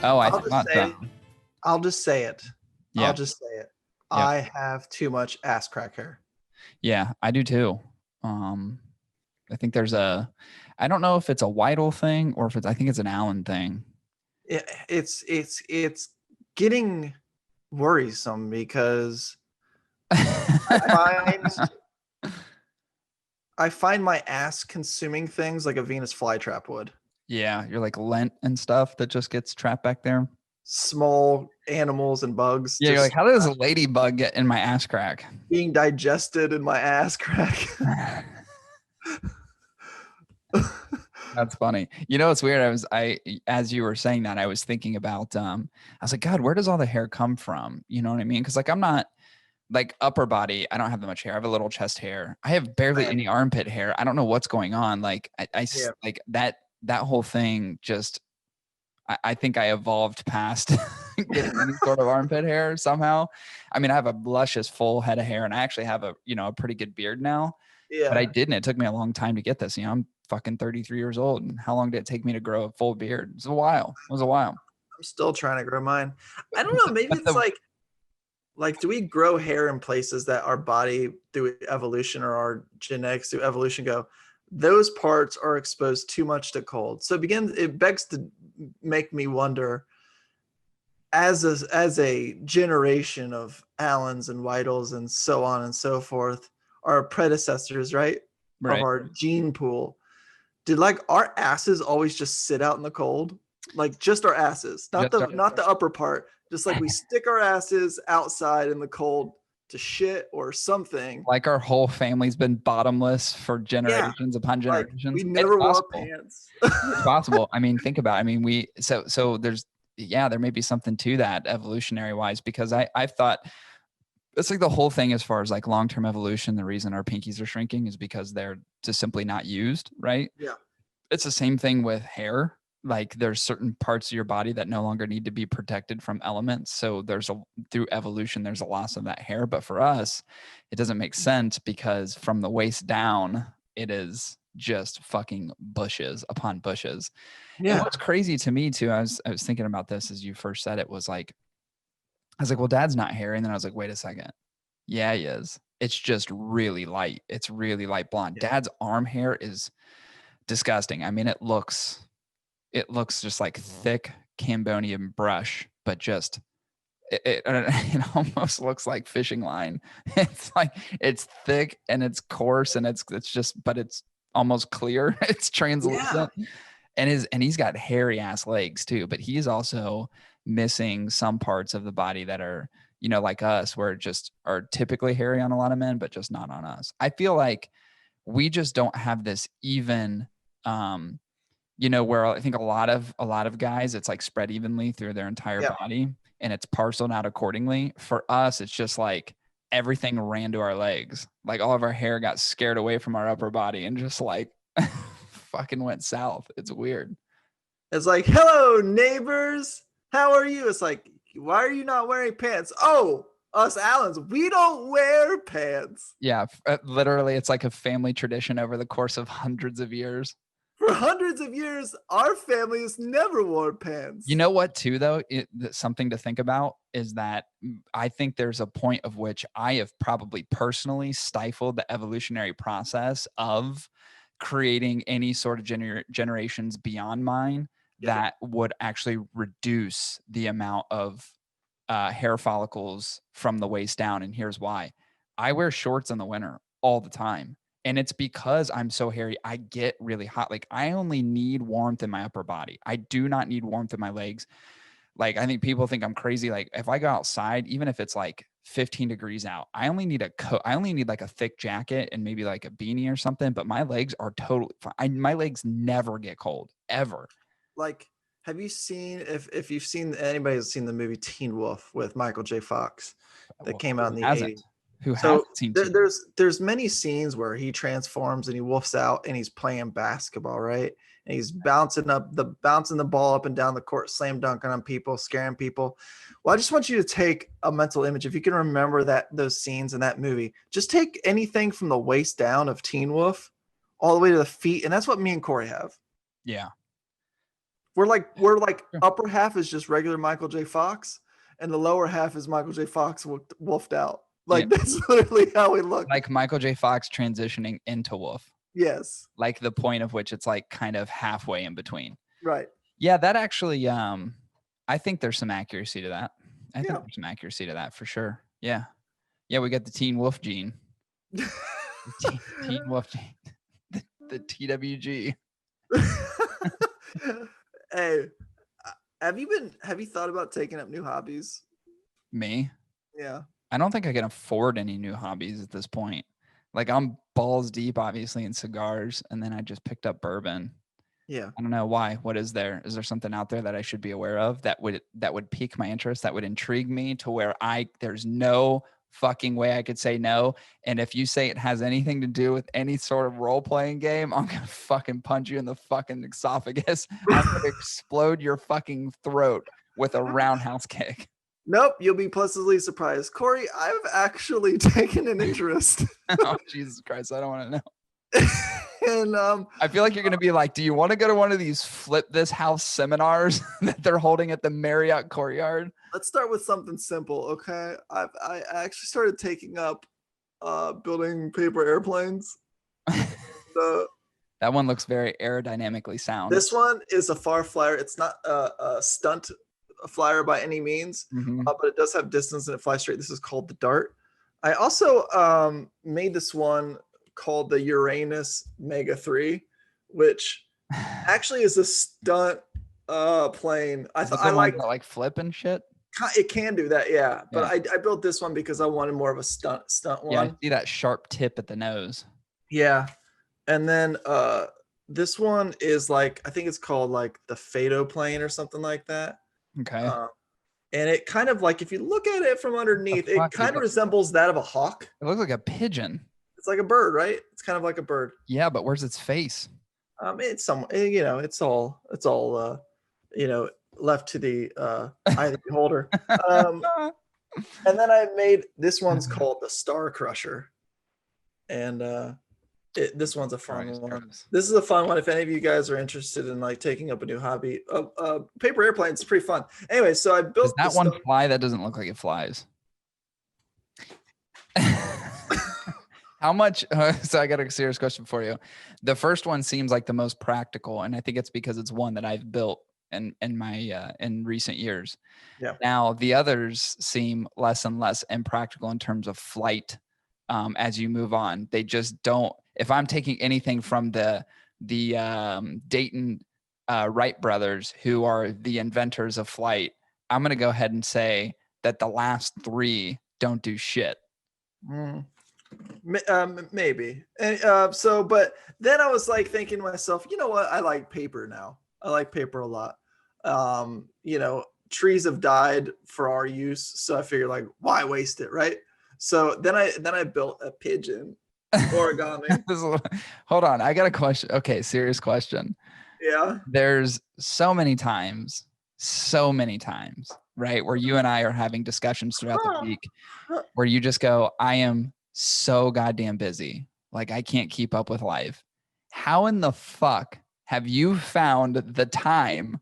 Oh, I I'll just thought say, so. I'll just say it. I'll Yeah. just say it. Yep. I have too much ass crack hair. Yeah, I do too. Um, I think there's I don't know if it's a Weidel thing or if I think it's an Allen thing. It's getting worrisome because I find I find my ass consuming things like a Venus flytrap would. Yeah, you're like lint and stuff that just gets trapped back there. Small animals and bugs Yeah, you're like, just how does a ladybug get in my ass crack? being digested in my ass crack. That's funny. You know, it's weird. As you were saying that, I was thinking about, I was like, God, where does all the hair come from? You know what I mean? Cause like, I'm not like upper body. I don't have that much hair. I have a little chest hair. I have barely any armpit hair. I don't know what's going on. Like Yeah. like that whole thing just, I think I evolved past getting any sort of armpit hair somehow. I mean, I have a luscious full head of hair and I actually have a pretty good beard now, but I Yeah. didn't. It took me a long time to get this. I'm fucking 33 years old. And how long did it take me to grow a full beard? It was a while. It was a while. I'm still trying to grow mine. I don't But know. Maybe but it's the like, do we grow hair in places that our body through evolution or our genetics through evolution go, those parts are exposed too much to cold? So it begs to make me wonder, as a generation of Allens and Whitels and so on and so forth, our predecessors, right, of right. our gene pool, did like our asses always just sit out in the cold? Like just our asses, not Just the upper part. Just like we stick our asses outside in the cold to shit or something. like our whole family's been bottomless for Yeah, generations upon like generations. we It's never wore possible. pants. It's possible. I mean, think about it. I mean, so there's there may be something to that evolutionary wise because I've thought it's like the whole thing as far as like long-term evolution, the reason our pinkies are shrinking is because they're just simply not used, right? Yeah, It's the same thing with hair. Like there's certain parts of your body that no longer need to be protected from elements. So through evolution, there's a loss of that hair. But for us, it doesn't make sense because from the waist down, it is just fucking bushes upon bushes. And yeah, what's crazy to me too, I was thinking about this as you first said it, was like, I was like, well, dad's not hairy. And then I was like, wait a second. Yeah, he is. It's just really light. It's really light blonde. yeah, Dad's arm hair is disgusting. I mean, it looks just like thick Cambodian brush, but just it almost looks like fishing line. It's like it's thick and it's coarse and it's just, but it's almost clear. It's yeah. translucent, and he's got hairy ass legs too. But he's also missing some parts of the body that are like us, where just are typically hairy on a lot of men, but just not on us. I feel like we just don't have this even um where I think a lot of guys, it's like spread evenly through their entire Yeah. body and it's parceled out accordingly. For us, it's just like everything ran to our legs. Like all of our hair got scared away from our upper body and just like fucking went south. It's weird. It's like, hello, neighbors. How are you? It's like, why are you not wearing pants? Oh, us Allens, we don't wear pants. Yeah, literally, it's like a family tradition over the course of hundreds of years. For hundreds of years, our family has never worn You pants. know what, too, though? Something to think about is that I think there's a point of which I have probably personally stifled the evolutionary process of creating any sort of generations beyond mine Yeah. that would actually reduce the amount of hair follicles from the waist down. And here's why. I wear shorts in the winter all the time. And it's because I'm so hairy, I get really hot. Like I only need warmth in my upper body. I do not need warmth in my legs. Like I think people think I'm crazy. Like if I go outside, even if it's like 15 degrees out, I only need a coat. I only need like a thick jacket and maybe like a beanie or something. But my legs are totally fine. My legs never get cold ever. Like, have you seen, if you've seen, anybody's seen the movie Teen Wolf with Michael J. Fox that Well, came out who in the hasn't? 80s? Who So hasn't seen there, Teen? there's many scenes where he transforms and he wolfs out and he's playing basketball, right? And he's bouncing the ball up and down the court, slam dunking on people, scaring people. Well, I just want you to take a mental image. If you can remember those scenes in that movie, just take anything from the waist down of Teen Wolf all the way to the feet, and that's what me and Corey have. Yeah. We're like Sure. upper half is just regular Michael J. Fox, and the lower half is Michael J. Fox wolfed out. Yeah. Like that's literally how we look. Like Michael J. Fox transitioning into Wolf. Yes. Like the point of which it's like kind of halfway in between. Right. Yeah, that actually I think there's some accuracy to that. I think Yeah. there's some accuracy to that for sure. Yeah. Yeah, we got the Teen Wolf gene. Teen Wolf gene. The TWG. Hey, have you thought about taking up new hobbies? Me? Yeah. I don't think I can afford any new hobbies at this point. Like I'm balls deep obviously in cigars, and then I just picked up bourbon. Yeah. I don't know why. What is there? Is there something out there that I should be aware of that would pique my interest, that would intrigue me to where there's no fucking way I could say no. And if you say it has anything to do with any sort of role playing game, I'm gonna fucking punch you in the fucking esophagus. I'm gonna explode your fucking throat with a roundhouse kick. Nope, you'll be pleasantly surprised. Corey, I've actually taken an interest. Oh, Jesus Christ, I don't want to know. And I feel like you're gonna be like, do you want to go to one of these flip this house seminars that they're holding at the Marriott Courtyard? let's start with something simple, okay? I actually started taking up building paper airplanes. The That one looks very aerodynamically sound. This one is a far flyer. It's not a stunt flyer by any means, but it does have distance and it flies straight. This is called the Dart. I also made this one called the Uranus Mega 3, which actually is a stunt plane. Is it the one that like flip and shit? It can do that, yeah. But I built this one because I wanted more of a stunt one. Yeah, I see that sharp tip at the nose. Yeah. And then this one is like, I think it's called like the Fado plane or something like that. Okay. And it kind of like, if you look at it from underneath, it kind of resembles that of a hawk. It looks like a pigeon. It's like a bird, right? It's kind of like a bird. Yeah, but where's its face? It's some, it's all left to the eye of the beholder. And then I made this one's called the Star Crusher, and this one's a fun one. This is a fun one if any of you guys are interested in like taking up a new hobby. Paper airplanes is pretty fun. Anyway, so I built. Does that one fly? That doesn't look like it flies. How much? So I got a serious question for you. The first one seems like the most practical, and I think it's because it's one that I've built in my in recent years. Yeah. Now the others seem less and less impractical in terms of flight as you move on. They just don't. If I'm taking anything from the Dayton Wright brothers, who are the inventors of flight, I'm going to go ahead and say that the last three don't do shit. Maybe. And but then I was like thinking to myself, you know what? I like paper now. I like paper a lot. Trees have died for our use, so I figured like, why waste it, right? So then I built a pigeon origami. Hold on, I got a question. Okay, serious question. Yeah. There's so many times, right, where you and I are having discussions throughout the week where you just go, I am so goddamn busy. Like I can't keep up with life. How in the fuck have you found the time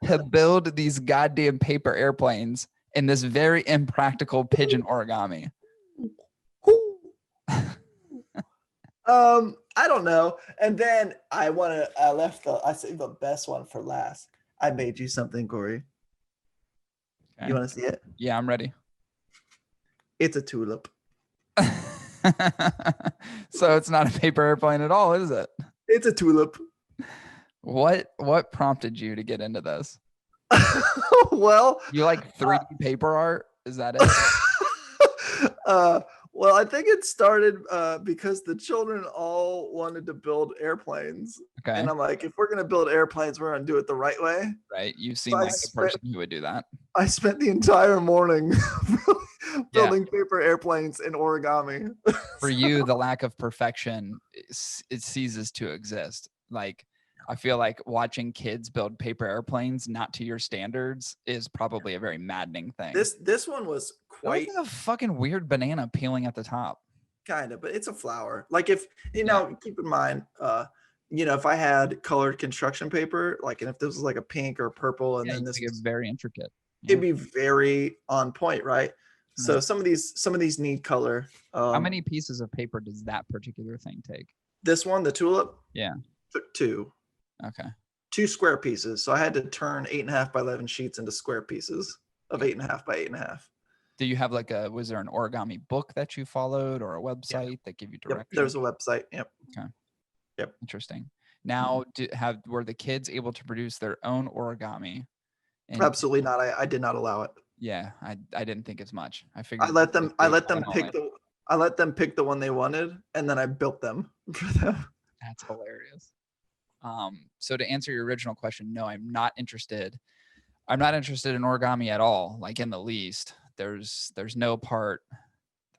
to build these goddamn paper airplanes in this very impractical pigeon origami? I don't know. And then I saved the best one for last. I made you something, Corey. Okay. You want to see it? Yeah, I'm ready. It's a tulip. So it's not a paper airplane at all, is it? It's a tulip. What prompted you to get into this? Well, you like 3D paper art? Is that it? Well, I think it started because the children all wanted to build airplanes. Okay. And I'm like, if we're going to build airplanes, we're going to do it the right way. Right. You seem like a person who would do that. I spent the entire morning building paper airplanes in origami. For you, the lack of perfection, it ceases to exist. Like, I feel like watching kids build paper airplanes not to your standards is probably a very maddening thing. This one was quite like a fucking weird banana peeling at the top. Kind of, but it's a flower. Like if keep in mind, if I had colored construction paper, like, and if this was like a pink or purple, and Yeah, then you this make it was, very intricate. it'd Yeah. be very on point, right? So Right. some of these need color. How many pieces of paper does that particular thing take? This one, the tulip, Yeah. took Okay. two square pieces. So I had to turn 8.5 by 11 sheets into square pieces of Got 8.5 by 8.5. Do you have was there an origami book that you followed or a Yep. website that give you Yep. direction? There's a website. Yep. Okay. Yep. Interesting. Mhm. Now, were the kids able to produce their own origami? And Absolutely not. I did not allow it. yeah, I didn't think as much. I I figured let them I they let one them and pick only. the I let them pick the one they wanted, and then I built them for them. That's hilarious. So to answer your original question, no, I'm not interested. I'm not interested in origami at all, like in the least. There's no part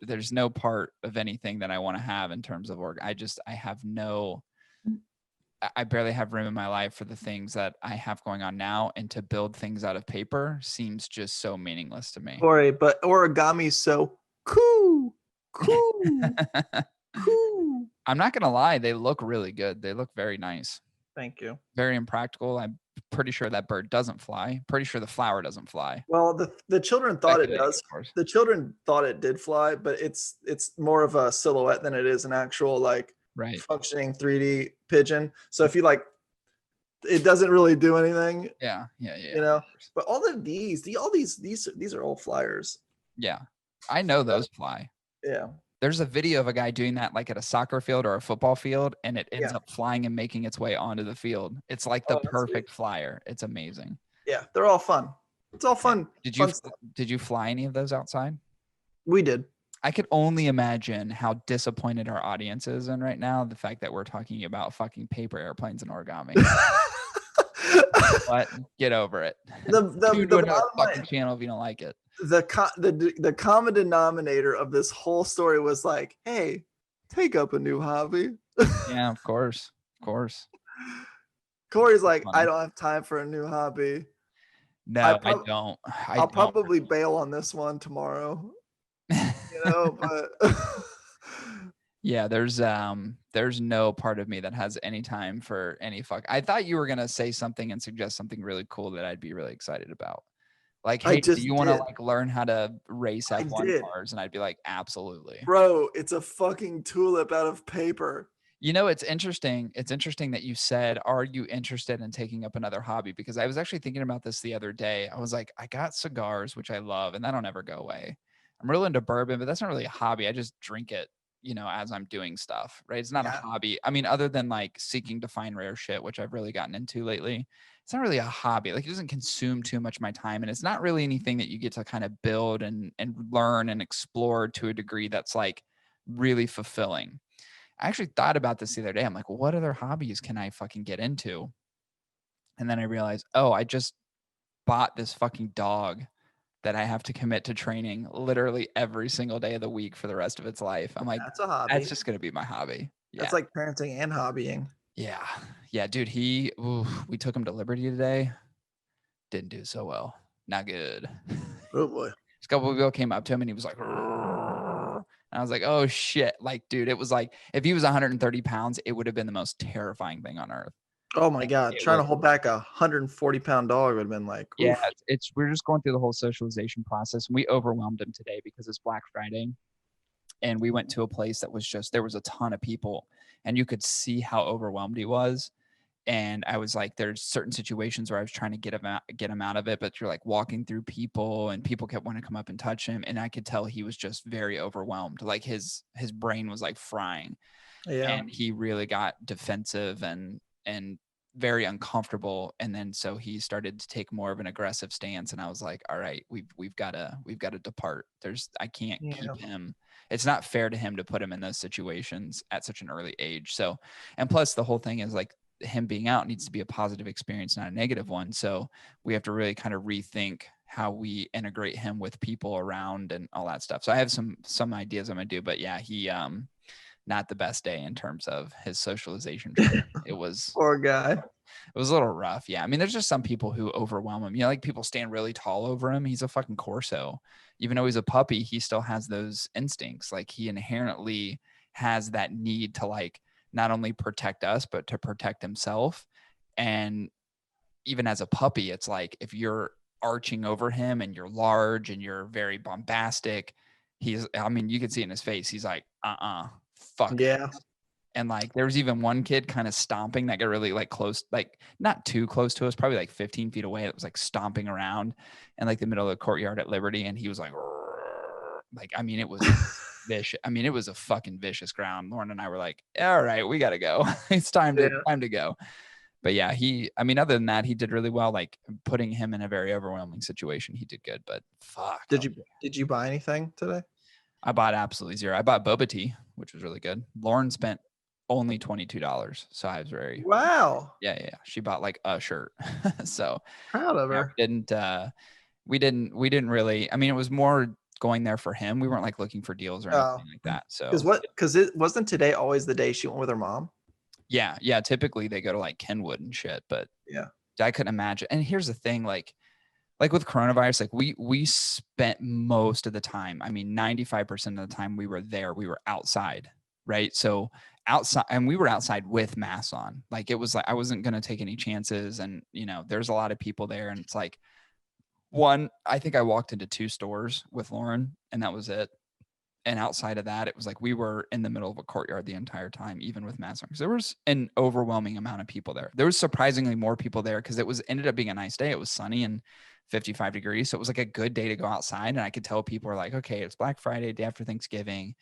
of anything that I want to have in terms of I have no I barely have room in my life for the things that I have going on now, and to build things out of paper seems just so meaningless to me. Sorry, but origami's so cool, cool, cool. I'm not gonna lie, they look really good. They look very nice, Thank you. very impractical. I'm pretty sure that bird doesn't fly. Pretty sure the flower doesn't fly. Well, the children thought it Speculating, does. of course. The children thought it did fly, but it's more of a silhouette than it is an actual, like, Right. functioning 3D pigeon. So if you like, it doesn't really do anything, Yeah. Yeah. Yeah. you Of know. course. But all these are all flyers. Yeah. I know Uh, those fly. Yeah, There's a video of a guy doing that like at a soccer field or a football field, and it ends yeah. up flying and making its way onto the field. It's like the Oh, that's sweet. perfect flyer. It's amazing. Yeah, they're all fun. It's all Yeah. fun, Did you fun stuff. did you fly any of those outside? We did. I could only imagine how disappointed our audience is in right now. The fact that we're talking about fucking paper airplanes and origami. But get over it. Tune to The another bottom fucking line, channel if you don't like it. the common denominator of this whole story was like, hey, take up a new hobby. Yeah, of course. Of course. Corey's like, I Funny. don't have time for a new hobby. I No, I prob- don't. I I'll don't. probably bail on this one tomorrow, but Yeah, there's no part of me that has any time for any fuck. I thought you were gonna say something and suggest something really cool that I'd be really excited about. Like, I hey, do you just want to did. like learn how to race I F1 did. cars? And I'd be like, absolutely. Bro, it's a fucking tulip out of paper. You know, it's interesting. It's interesting that you said, "Are you interested in taking up another hobby?" Because I was actually thinking about this the other day. I was like, I got cigars, which I love, and that'll never go away. I'm real into bourbon, but that's not really a hobby. I just drink it, as I'm doing stuff, right? It's not a Yeah. hobby. I mean, other than like seeking to find rare shit, which I've really gotten into lately, it's not really a hobby. Like it doesn't consume too much of my time, and it's not really anything that you get to kind of build and learn and explore to a degree that's like really fulfilling. I actually thought about this the other day. I'm like, well, what other hobbies can I fucking get into? And then I realized, oh, I just bought this fucking dog that I have to commit to training literally every single day of the week for the rest of its life. I'm like, That's a that's hobby. just gonna be my hobby. That's Yeah. like parenting and hobbying. Yeah. Yeah, dude, we took him to Liberty today. Didn't do so well. Not good. Oh boy. A couple of people came up to him and he was like, "Rrrr." And I was like, oh shit. Like, dude, it was like if he was 130 pounds, it would have been the most terrifying thing on earth. Oh my And god. it Trying was to hold back a 140-pound dog would have been like, Yeah, oof. we're just going through the whole socialization process. And we overwhelmed him today because it's Black Friday. And we went to a place that was just there was a ton of people and you could see how overwhelmed he was. And I was like, there's certain situations where I was trying to get him out of it, but you're like walking through people and people kept wanting to come up and touch him. And I could tell he was just very overwhelmed. Like his brain was like frying. Yeah. And he really got defensive and very uncomfortable, and then so he started to take more of an aggressive stance, and I was like, all right, we've got to depart. I can't Yeah. keep him. It's not fair to him to put him in those situations at such an early age. So, and plus the whole thing is like him being out needs to be a positive experience, not a negative one. So we have to really kind of rethink how we integrate him with people around and all that stuff. So I have some ideas I'm gonna do, but yeah, he not the best day in terms of his socialization training. Poor guy. It was a little rough. Yeah. I mean, there's just some people who overwhelm him. Like people stand really tall over him. He's a fucking Corso. Even though he's a puppy, he still has those instincts. Like he inherently has that need to like not only protect us, but to protect himself. And even as a puppy, it's like if you're arching over him and you're large and you're very bombastic, I mean, you can see it in his face. He's like, fuck Yeah. this. And like, there was even one kid kind of stomping that got really like close, like not too close to us, probably like 15 feet away. It was like stomping around in like the middle of the courtyard at Liberty. And he was like, I mean, it was vicious. I mean, it was a fucking vicious ground. Lauren and I were like, all right, we got to go. It's time to go. But yeah, I mean, other than that, he did really well. Like putting him in a very overwhelming situation, he did good. But fuck. Did you buy anything today? I bought absolutely zero. I bought boba tea, which was really good. Lauren spent only $22, so I was very Wow. yeah. She bought like a shirt, so Proud of yeah, her. we didn't really. I mean, it was more going there for him. We weren't like looking for deals or anything like that. So Because it wasn't today always the day she went with her mom. yeah. Typically they go to like Kenwood and shit, but Yeah. I couldn't imagine. And here's the thing, like with coronavirus, like we spent most of the time, I mean 95% of the time we were there, we were outside, right? So outside, and we were outside with masks on. Like it was like I wasn't going to take any chances, and there's a lot of people there, and it's like I think I walked into 2 stores with Lauren and that was it. And outside of that, it was like we were in the middle of a courtyard the entire time, even with masks on. Because there was an overwhelming amount of people there. There was surprisingly more people there because ended up being a nice day. It was sunny and 55 degrees. So it was like a good day to go outside. And I could tell people were like, okay, it's Black Friday, day after Thanksgiving.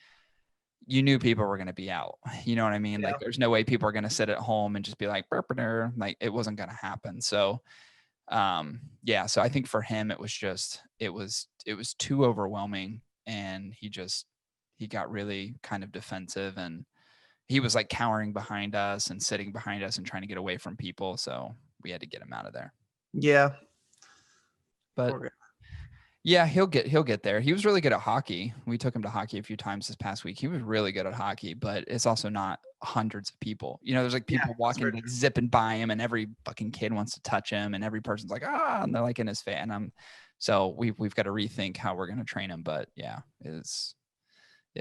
You knew people were going to be out. You know what I mean? Yeah. Like there's no way people are going to sit at home and just be like, like it wasn't going to happen. So yeah, so I think for him it was too overwhelming, and he got really kind of defensive, and he was like cowering behind us and sitting behind us and trying to get away from people, so we had to get him out of there. Yeah. But yeah, he'll get there. He was really good at hockey. We took him to hockey a few times this past week. He was really good at hockey, but it's also not hundreds of people. There's like people walking, like zipping by him, and every fucking kid wants to touch him, and every person's like, and they're like in his face. And so we've got to rethink how we're going to train him. But yeah, it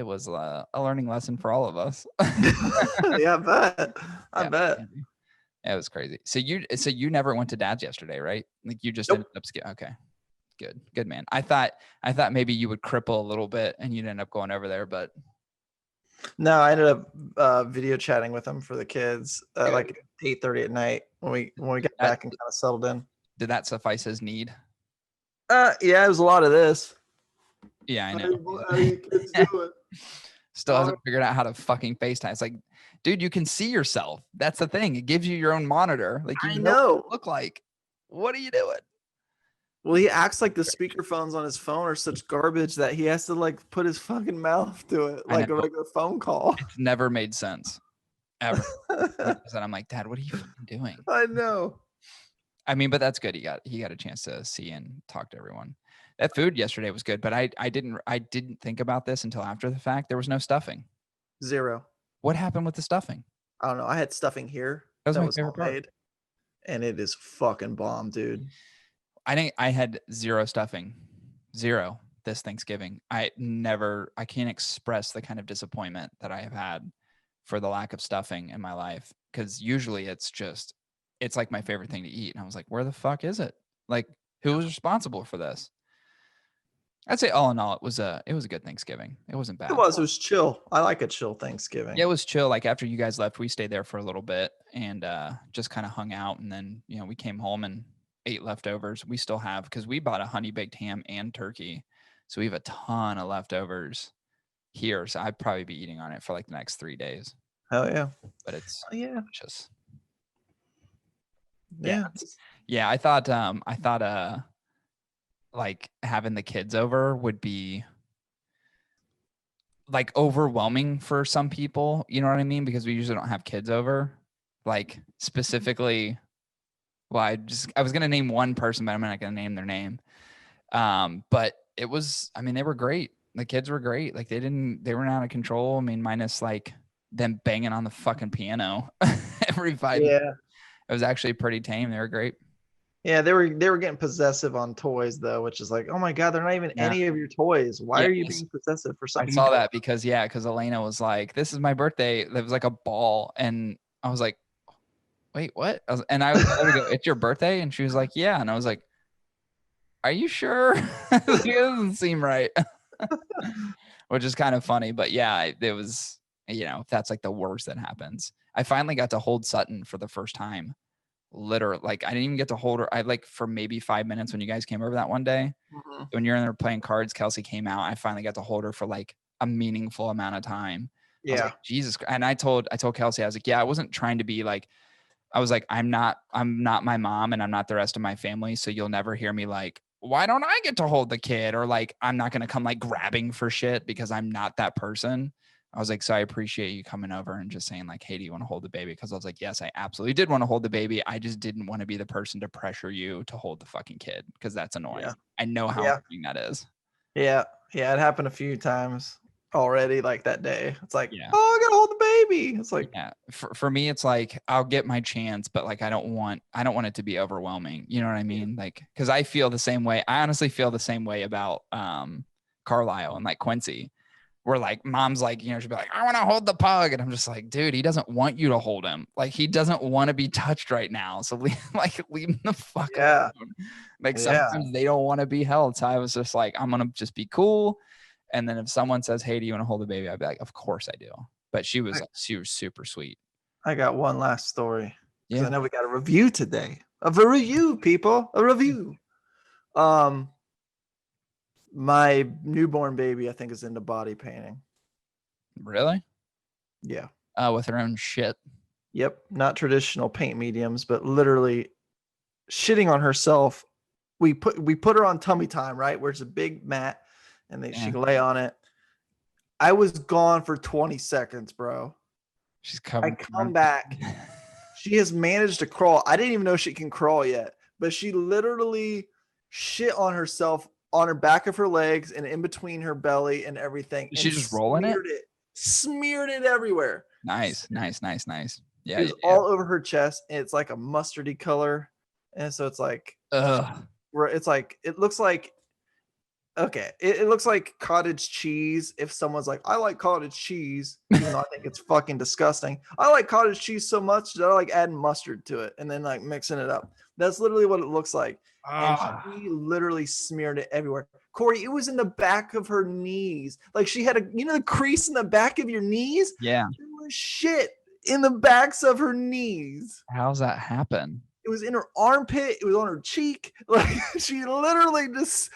was a learning lesson for all of us. Yeah, I bet. It was crazy. So you never went to Dad's yesterday, right? Like you just ended up okay. Good man. I thought maybe you would cripple a little bit and you'd end up going over there, but no, I ended up video chatting with him for the kids like 8:30 at night when we got back and kind of settled in. Did that suffice his need? Yeah, it was a lot of this. Yeah, I know. How do you kids do it? Still hasn't figured out how to fucking FaceTime. It's like, dude, you can see yourself. That's the thing. It gives you your own monitor. Like you know what you look like. What are you doing? Well, he acts like the speakerphones on his phone are such garbage that he has to like put his fucking mouth to it like a regular phone call. It's never made sense. Ever. And I'm like, Dad, what are you fucking doing? I know. I mean, but that's good. He got a chance to see and talk to everyone. That food yesterday was good, but I didn't think about this until after the fact. There was no stuffing. Zero. What happened with the stuffing? I don't know. I had stuffing here. That was my favorite part. And it is fucking bomb, dude. I had zero stuffing. Zero this Thanksgiving. I can't express the kind of disappointment that I have had for the lack of stuffing in my life. Because usually it's like my favorite thing to eat. And I was like, where the fuck is it? Like, who was responsible for this? I'd say all in all, it was a good Thanksgiving. It wasn't bad. It was chill. I like a chill Thanksgiving. Yeah, it was chill. Like after you guys left, we stayed there for a little bit and just kind of hung out. And then, we came home and ate leftovers. We still have, because we bought a honey baked ham and turkey. So we have a ton of leftovers here. So I'd probably be eating on it for like the next 3 days. Hell yeah. But it's delicious. Yeah. I thought like having the kids over would be like overwhelming for some people, you know what I mean? Because we usually don't have kids over. Like specifically, well, I was gonna name one person, but I'm not gonna name their name. But it was, I mean, they were great. The kids were great. Like they weren't out of control. I mean, minus like them banging on the fucking piano every 5 minutes. It was actually pretty tame. They were great. Yeah, they were getting possessive on toys though, which is like, oh my god, they're not even Yeah. any of your toys. Why are you Yes. being possessive for I something you saw don't? that because Elena was like, "This is my birthday." There was like a ball, and I was like, "Wait, what?" I told her to go, "It's your birthday," and she was like, "Yeah," and I was like, "Are you sure?" It doesn't seem right, which is kind of funny, but yeah, it was, that's like the worst that happens. I finally got to hold Sutton for the first time. Literally, like I didn't even get to hold her. I like for maybe 5 minutes when you guys came over that one day. Mhm. When you're in there playing cards, Kelsey came out. I finally got to hold her for like a meaningful amount of time. I was Yeah, like, Jesus. And I told Kelsey, I was like, yeah, I wasn't trying to be like, I was like, I'm not my mom and I'm not the rest of my family. So you'll never hear me like, why don't I get to hold the kid? Or like, I'm not going to come like grabbing for shit because I'm not that person. I was like, so I appreciate you coming over and just saying like, hey, do you want to hold the baby? Because I was like, yes, I absolutely did want to hold the baby. I just didn't want to be the person to pressure you to hold the fucking kid because that's yeah, annoying. I know how yeah, annoying that is. yeah, yeah. It happened a few times already. Like that day, it's like, Yeah. oh, I gotta hold the baby. It's like, Yeah. For me, it's like I'll get my chance, but like I don't want it to be overwhelming. You know what I yeah, mean? Like, because I feel the same way. I honestly feel the same way about Carlisle and like Quincy. Where like mom's like, she'll be like, I want to hold the pug. And I'm just like, dude, he doesn't want you to hold him. Like he doesn't want to be touched right now. So leave him the fuck yeah, alone. Like yeah. sometimes they don't want to be held. So I was just like, I'm gonna just be cool. And then if someone says, hey, do you want to hold the baby? I'd be like, of course I do. But she was super sweet. I got one last story because I Yeah. know we got a review today. Of a review, people. A review. Um, my newborn baby, I think, is into body painting. Really? Yeah. With her own shit. Yep. Not traditional paint mediums, but literally shitting on herself. We put her on tummy time, right? Where it's a big mat and she Yeah. can lay on it. I was gone for 20 seconds, bro. She's I covered in come back. She has managed to crawl. I didn't even know she can crawl yet, but she literally shit on herself on her back of her legs and in between her belly and everything Is she and just rolling it? smeared it everywhere. Nice, nice, nice, nice. It Yeah, yeah, was yeah. all over her chest and it's like a mustardy color. And so it's like, Ugh. where it's like, it looks like, okay, it looks like cottage cheese. If someone's like, I like cottage cheese, even though I think it's fucking disgusting. I like cottage cheese so much that I like adding mustard to it and then like mixing it up. That's literally what it looks like. And Ah. she literally smeared it everywhere. Corey, it was in the back of her knees. Like she had the crease in the back of your knees? Yeah. There was shit in the backs of her knees. How's that happen? It was in her armpit. It was on her cheek. Like she literally just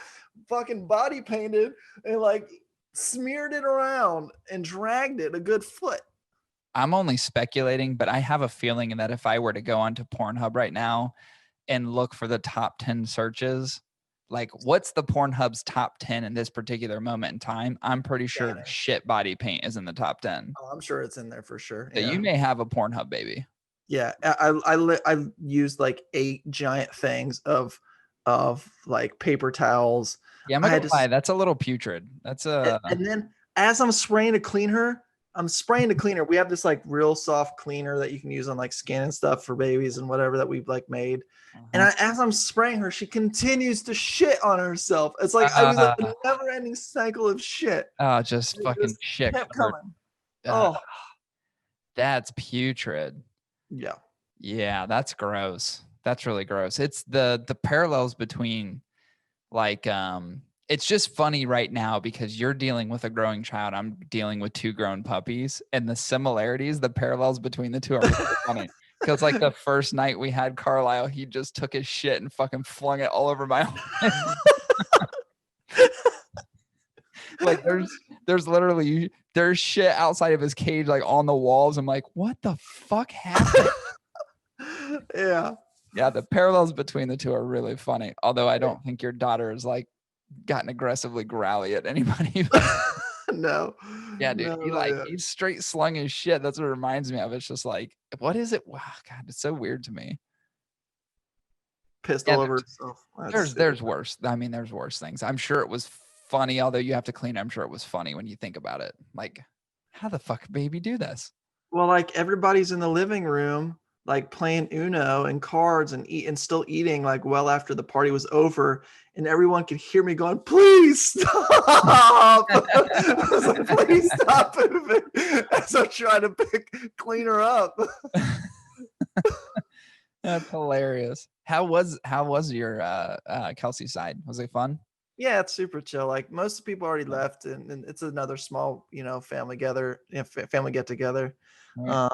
fucking body painted and like smeared it around and dragged it a good foot. I'm only speculating, but I have a feeling that if I were to go onto Pornhub right now and look for the top 10 searches, like what's the Pornhub's top 10 in this particular moment in time? I'm pretty sure Scanner. shit body paint is in the top 10. Oh, I'm sure it's in there for sure. So Yeah. you may have a Pornhub baby. Yeah. I used like 8 giant things of like paper towels. Yeah, I'm I not had gonna lie, to that's a little putrid. That's a and then as I'm spraying to clean her, I'm spraying to clean her. We have this like real soft cleaner that you can use on like skin and stuff for babies and whatever that we've like made. And uh as I'm spraying her, she continues to shit on herself. It's like I was a uh, never-ending cycle of shit. just And it fucking just shit kept covered. coming. Uh, Oh, that's putrid. yeah. Yeah, that's gross. That's really gross. It's the parallels between like it's just funny right now because you're dealing with a growing child. I'm dealing with two grown puppies, and the similarities, the parallels between the two are really funny. Because like the first night we had Carlisle, he just took his shit and fucking flung it all over my like there's literally there's shit outside of his cage like on the walls. I'm like, what the fuck happened? Yeah. Yeah, the parallels between the two are really funny. Although I don't think your daughter has like gotten aggressively growly at anybody. No. Yeah, dude, No, he not like yet. he straight slung his shit. That's what it reminds me of. It's just like, what is it? Wow, God, it's so weird to me. Pissed Yeah, all over herself. That's there's stupid. worse. I mean, there's worse things. I'm sure it was funny, although you have to clean. I'm sure it was funny when you think about it. Like, how the fuck baby do this? Well, like everybody's in the living room like playing Uno and cards and still eating like well after the party was over, and everyone could hear me going, "Please stop!" I was like, "Please stop moving," as I'm trying to clean her up. That's hilarious. How was your Kelsey side? Was it fun? Yeah, it's super chill. Like most of the people already left, and it's another small, family family get together. All right. Uh,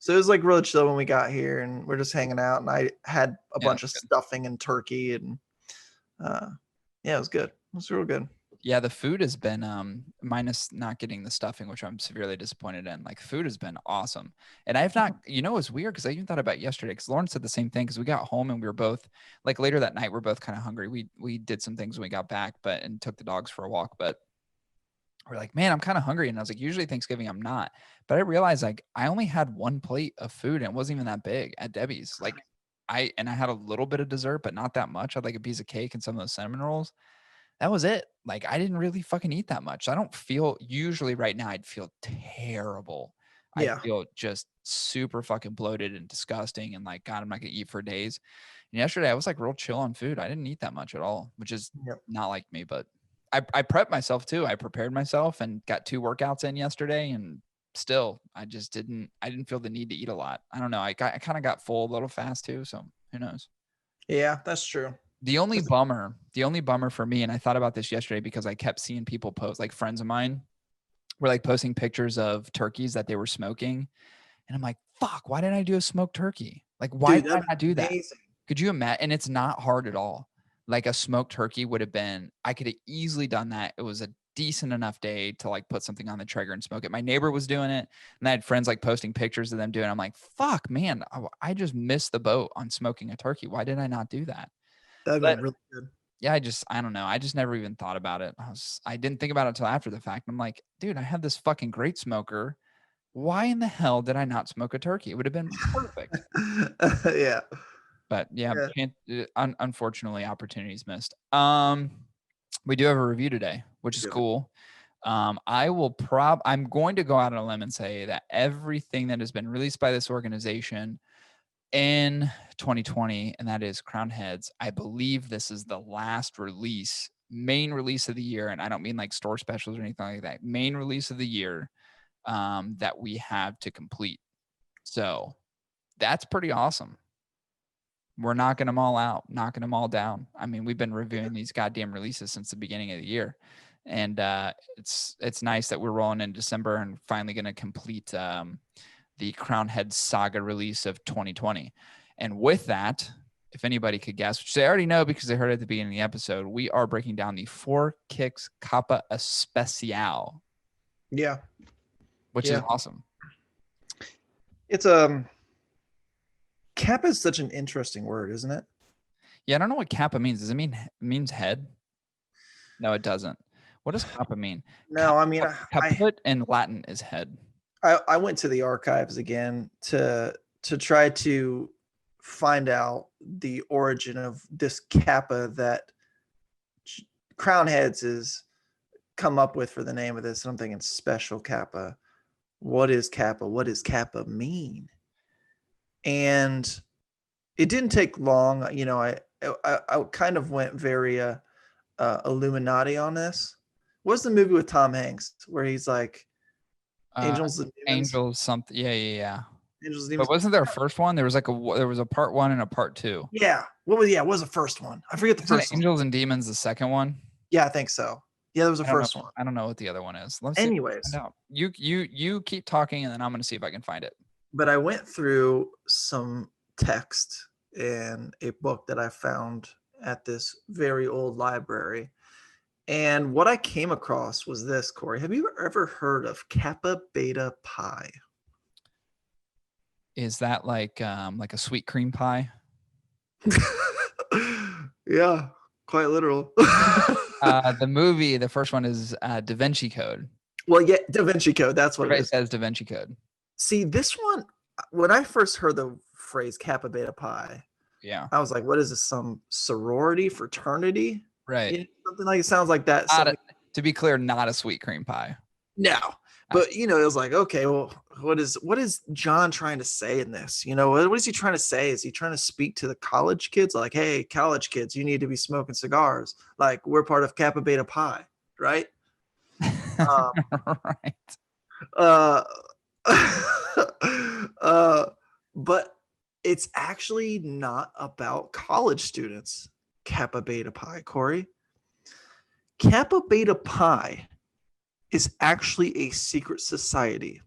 so it was like really chill when we got here, and we're just hanging out. And I had a Yeah, bunch that's of good. stuffing and turkey, and yeah, it was good. It was real good. Yeah, the food has been minus not getting the stuffing, which I'm severely disappointed in. Like food has been awesome. And I've not, it's weird because I even thought about yesterday because Lauren said the same thing because we got home and we were both like later that night, we're both kind of hungry. We did some things when we got back, and took the dogs for a walk, but we're like, man, I'm kind of hungry. And I was like, usually Thanksgiving I'm not. But I realized like I only had one plate of food and it wasn't even that big at Debbie's. Like I had a little bit of dessert, but not that much. I had like a piece of cake and some of those cinnamon rolls. That was it. Like, I didn't really fucking eat that much. I don't feel usually right now, I'd feel terrible. I'd Yeah. feel just super fucking bloated and disgusting and like, God, I'm not gonna eat for days. And yesterday I was like real chill on food. I didn't eat that much at all, which is Yep. not like me, but I prepped myself too. I prepared myself and got 2 workouts in yesterday and still I didn't feel the need to eat a lot. I don't know. I kind of got full a little fast too, so who knows? Yeah, that's true. The only bummer for me, and I thought about this yesterday because I kept seeing people post, like friends of mine were like posting pictures of turkeys that they were smoking. And I'm like, fuck, why didn't I do a smoked turkey? Like, why Dude, did I that'd not be do that? amazing. Could you imagine? And it's not hard at all. Like a smoked turkey would have been, I could have easily done that. It was a decent enough day to like put something on the trigger and smoke it. My neighbor was doing it, and I had friends like posting pictures of them doing it. I'm like, fuck, man, I just missed the boat on smoking a turkey. Why did I not do that? That'd But been really good. yeah, I don't know. I just never even thought about it. I didn't think about it until after the fact. I'm like, dude, I have this fucking great smoker. Why in the hell did I not smoke a turkey? It would have been perfect. Yeah. But yeah, Yeah. unfortunately, opportunities missed. We do have a review today, which is cool. I'm going to go out on a limb and say that everything that has been released by this organization in 2020, and that is Crown Heads. I believe this is the last main release of the year, and I don't mean like store specials or anything like that. Main release of the year that we have to complete. So that's pretty awesome. We're knocking them all out, knocking them all down. I mean, we've been reviewing these goddamn releases since the beginning of the year, and it's nice that we're rolling in December and finally going to complete the Crown Head Saga release of 2020. And with that, if anybody could guess, which they already know because they heard it at the beginning of the episode, we are breaking down the 4 Kicks Capa Especial, Yeah. which is Yeah. awesome. It's Kappa is such an interesting word, isn't it? Yeah, I don't know what Kappa means. Does it means head? No, it doesn't. What does Kappa mean? No, I mean, Caput in Latin is head. I went to the archives again to try to find out the origin of this Kappa that Crown Heads is come up with for the name of this. And I'm thinking special Kappa. What is Kappa? What does Kappa mean? And it didn't take long. I kind of went very Illuminati on this. What's the movie with Tom Hanks where he's like Uh, angels and demons? Angels something. Yeah, yeah, yeah. Angels and But demons. wasn't there a first one? There was like there was a part 1 and a part 2. Yeah. What was the first one? I forget the Isn't first one. Angels and Demons the second one? Yeah, I think so. Yeah, that was the I don't know. first one. I don't know what the other one is. Let's see if I can Anyways, find out. You keep talking, and then I'm gonna see if I can find it. but I went through some text in a book that I found at this very old library. And what I came across was this, Corey. Have you ever heard of Kappa Beta Pi? Is that like a sweet cream pie? Yeah, quite literal. The movie, the first one is Da Vinci Code. Well, yeah, Da Vinci Code. That's what it Everybody is. says Da Vinci Code. See, this one, when I first heard the phrase Kappa Beta Pi, Yeah. I was like, what is this? Some sorority, fraternity? Right. Something like it sounds like that. Not Something. to be clear, not a sweet cream pie. No, I, But it was like, okay, well, what is John trying to say in this? What is he trying to say? Is he trying to speak to the college kids? Like, hey, college kids, you need to be smoking cigars. Like, we're part of Kappa Beta Pi, right? Um, right. uh, but it's actually not about college students. Kappa Beta Pi, Corey. Kappa Beta Pi is actually a secret society,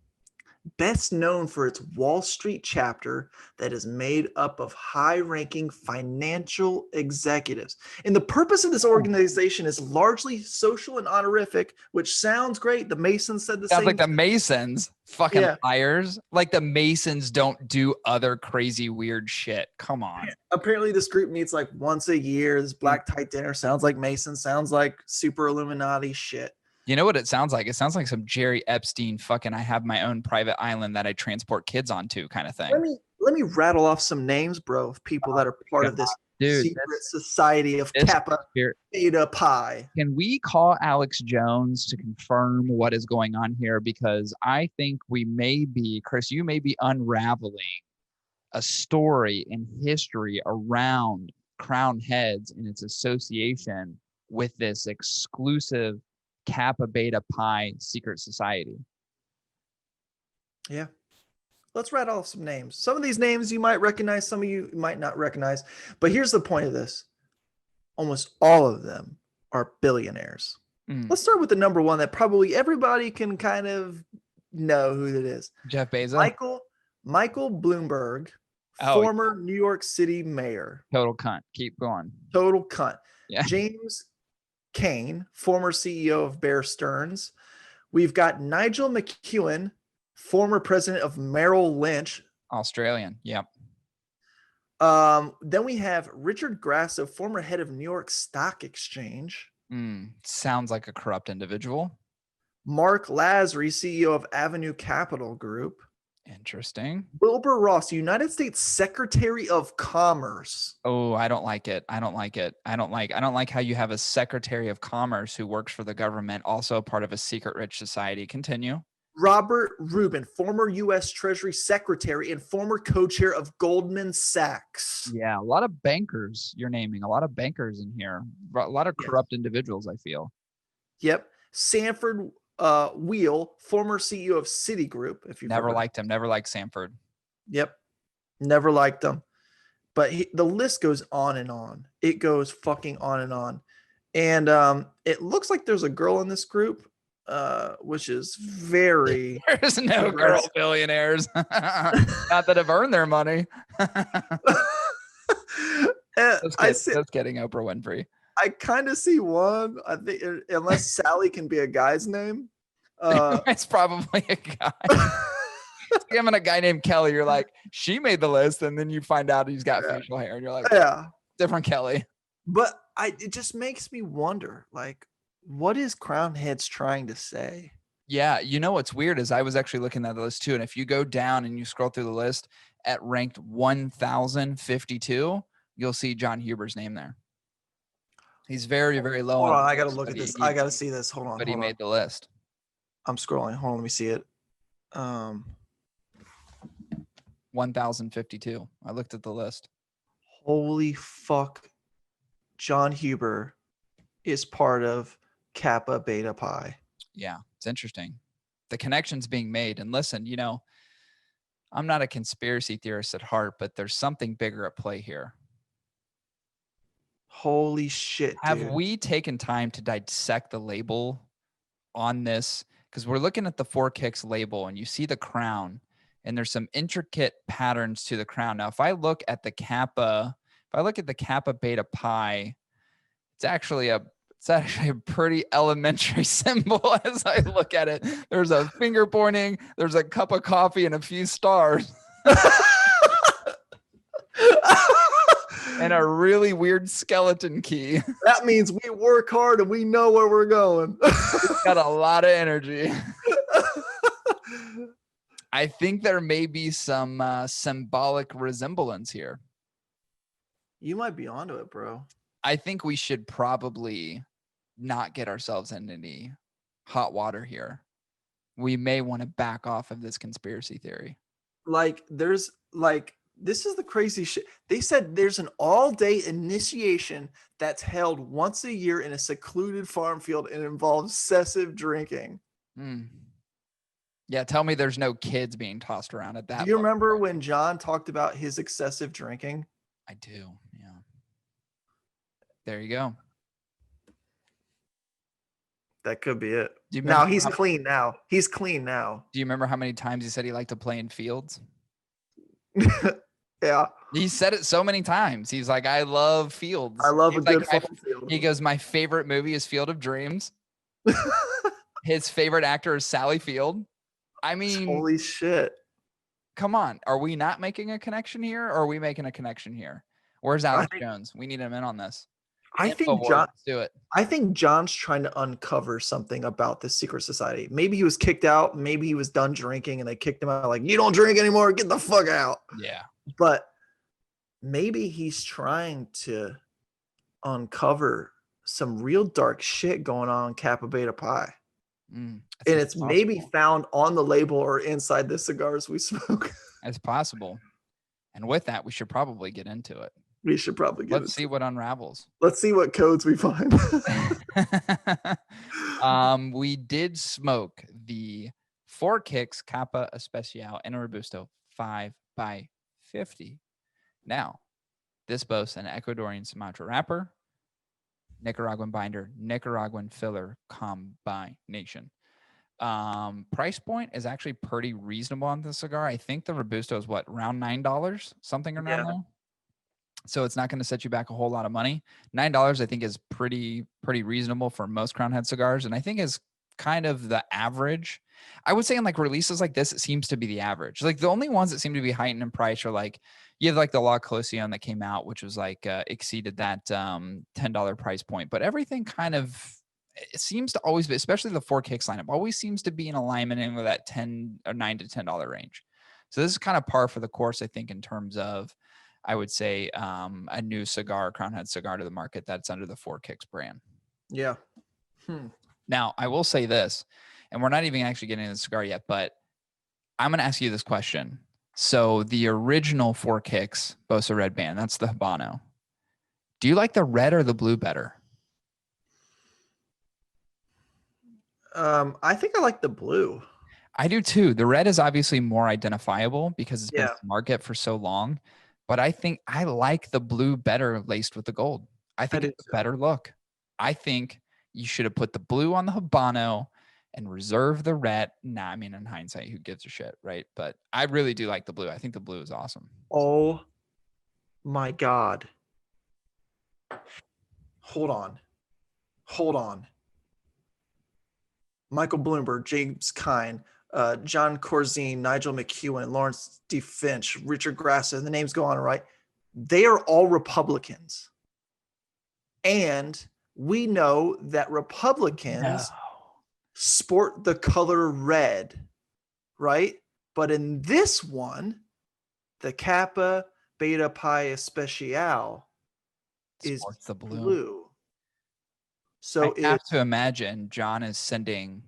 best known for its Wall Street chapter that is made up of high-ranking financial executives. And the purpose of this organization is largely social and honorific, which sounds great. The Masons said the Sounds like same the thing. Masons, fucking Yeah. liars. Like the Masons don't do other crazy weird shit. Come on. Apparently, this group meets like once a year. This Mm. black tie dinner sounds like Mason, sounds like super Illuminati shit. You know what it sounds like? It sounds like some Jerry Epstein fucking I have my own private island that I transport kids onto kind of Let thing. me let me rattle off some names, bro, of people that are part God, of this dude, secret society of this Kappa here. Beta Pi. Can we call Alex Jones to confirm what is going on here? Because I think we may be, Chris, you may be unraveling a story in history around Crown Heads and its association with this exclusive Kappa Beta Pi secret society. Yeah. Let's rattle off some names. Some of these names you might recognize, some of you might not recognize. But here's the point of this. Almost all of them are billionaires. Mm. Let's start with the number one that probably everybody can kind of know who it is. Jeff Bezos? Michael Bloomberg, Oh, former New York City mayor. total cunt. Keep going. Total cunt. Yeah. James Kane, former CEO of Bear Stearns. We've got Nigel McEwen, former president of Merrill Lynch. Australian. Yep. Then we have Richard Grasso, former head of New York Stock Exchange. Sounds like a corrupt individual. Mark Lazary, CEO of Avenue Capital Group. Interesting. Wilbur Ross, United States Secretary of Commerce. Oh, I don't like it. I don't like how you have a Secretary of Commerce who works for the government, also a part of a secret rich society. Continue. Robert Rubin, former U.S. Treasury Secretary and former co-chair of Goldman Sachs. Yeah, a lot of bankers you're naming, a lot of bankers in here, a lot of corrupt individuals, I feel. Yep. Sanford Wheel, former CEO of Citigroup. If you've Never liked him, never liked Sanford. Yep. Never liked him. But the list goes on and on. It goes fucking on and on. And it looks like there's a girl in this group, which is very There's no girl billionaires. Not that have earned their money. Just kidding, Oprah Winfrey. I kind of see one. I think unless Sally can be a guy's name. It's probably a guy. Having a guy named Kelly, you're like, she made the list, and then you find out he's got facial hair, and you're like, yeah, different Kelly. But it just makes me wonder, like, what is Crown Heads trying to say? Yeah, you know what's weird is I was actually looking at the list too, and if you go down and you scroll through the list at ranked 1052, you'll see John Huber's name there. He's very, very low. Hold on, I gotta look at this. I gotta see this. Hold on. But he made the list. I'm scrolling. Hold on, let me see it. 1052. I looked at the list. Holy fuck. John Huber is part of Kappa Beta Pi. Yeah, it's interesting. The connections being made. And listen, I'm not a conspiracy theorist at heart, but there's something bigger at play here. Holy shit, dude. Have we taken time to dissect the label on this? Because we're looking at the 4Kicks label and you see the crown and there's some intricate patterns to the crown. Now, if I look at the Kappa Beta Pi, it's actually a pretty elementary symbol as I look at it. There's a finger pointing, there's a cup of coffee and a few stars. And a really weird skeleton key. That means we work hard and we know where we're going. It's got a lot of energy. I think there may be some symbolic resemblance here. You might be onto it, bro. I think we should probably not get ourselves in any hot water here. we may want to back off of this conspiracy theory. Like, there's like, this is the crazy shit. They said there's an all-day initiation that's held once a year in a secluded farm field and involves excessive drinking. Mm. Yeah, tell me there's no kids being tossed around at Do that you level. remember when John talked about his excessive drinking? I do. Yeah. There you go. That could be it. Do you remember Now he's clean now. He's clean now. Do you remember how many times he said he liked to play in fields? Yeah. He said it so many times. He's like, I love fields. I love He's a good like, farm field. he goes, my favorite movie is Field of Dreams. His favorite actor is Sally Field. I mean, holy shit. come on. Are we not making a connection here, or are we making a connection here? Where's Alex Jones? We need him in on this. I think John, let's do it. I think John's trying to uncover something about this secret society. Maybe he was kicked out. Maybe he was done drinking and they kicked him out. Like, you don't drink anymore. Get the fuck out. Yeah. But maybe he's trying to uncover some real dark shit going on in Kappa Beta Pi. And it's possible. Maybe found on the label or inside the cigars we smoke. It's possible. And with that, we should probably get into it. We should probably get Let's see what unravels. Let's see what codes we find. We did smoke the 4 Kicks Capa Especial and a Robusto 5x50. Now, this boasts an Ecuadorian Sumatra wrapper, Nicaraguan binder, Nicaraguan filler combination. Price point is actually pretty reasonable on the cigar. I think the Robusto is around $9, something around there. So it's not going to set you back a whole lot of money. $9, I think, is pretty reasonable for most Crown Head cigars, and I think is kind of the average. I would say in like releases like this, it seems to be the average. Like the only ones that seem to be heightened in price are like you have like the La Colossion that came out, which was like exceeded that $10 price point. But everything kind of it seems to always be, especially the 4 Kicks lineup, always seems to be in alignment in with that $9 to $10 range. So this is kind of par for the course, I think, in terms of I would say a new cigar, Crown Head cigar to the market that's under the 4 Kicks brand. Yeah. Now, I will say this, and we're not even actually getting into the cigar yet, but I'm going to ask you this question. So the original 4 Kicks Bosa Red Band, that's the Habano. Do you like the red or the blue better? I think I like the blue. I do too. The red is obviously more identifiable because it's been in the market for so long. But I think I like the blue better laced with the gold. I think it's a better look. I think you should have put the blue on the Habano and reserve the red. Nah, I mean, in hindsight, who gives a shit, right? But I really do like the blue. I think the blue is awesome. Oh, my God. Hold on. Michael Bloomberg, James Kine, John Corzine, Nigel McEwen, Lawrence D. Finch, Richard Grassa, the names go on, right? They are all Republicans. And we know that Republicans sport the color red, right? But in this one, the Kappa Beta Pi Especial is the blue. So I have to imagine John is sending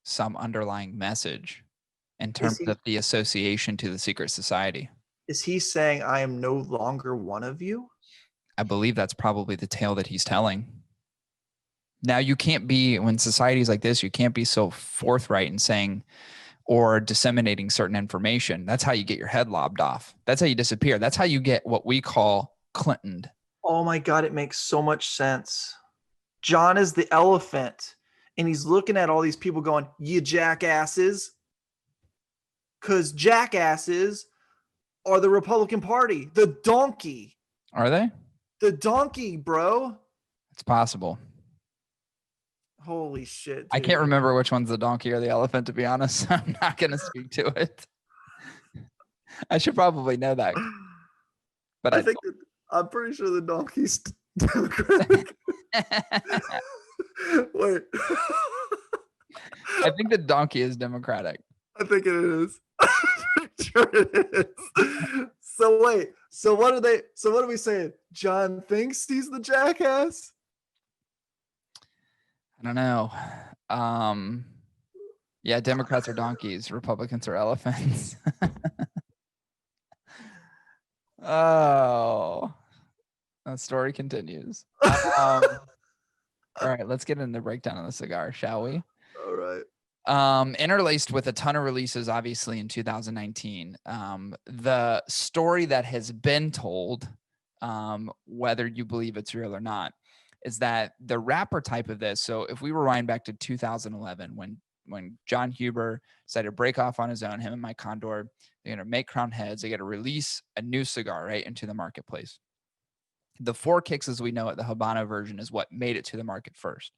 some underlying message in terms of the association to the secret society. Is he saying I am no longer one of you? I believe that's probably the tale that he's telling. Now, you can't be, when societies like this, you can't be so forthright in saying or disseminating certain information. That's how you get your head lobbed off. That's how you disappear. That's how you get what we call Clintoned. Oh my God, it makes so much sense. John is the elephant, and he's looking at all these people going, you jackasses. Because jackasses are the Republican Party. The donkey. Are they? The donkey, bro. It's possible. Holy shit, dude. I can't remember which one's the donkey or the elephant, to be honest. I'm not going to speak to it. I should probably know that. But I'm pretty sure the donkey's Democratic. Wait. I think the donkey is Democratic. I think it is. I'm sure it is. So wait. So what are we saying? John thinks he's the jackass? I don't know. Yeah, Democrats are donkeys, Republicans are elephants. Oh, that story continues. All right, let's get into the breakdown of the cigar, shall we? All right. Interlaced with a ton of releases, obviously in 2019. The story that has been told, whether you believe it's real or not, is that the wrapper type of this. So if we rewind back to 2011, when John Huber decided to break off on his own, him and Mike Condor, they're gonna make Crown Heads. They got to release a new cigar right into the marketplace. The Four Kicks, as we know it, the Habano version, is what made it to the market first.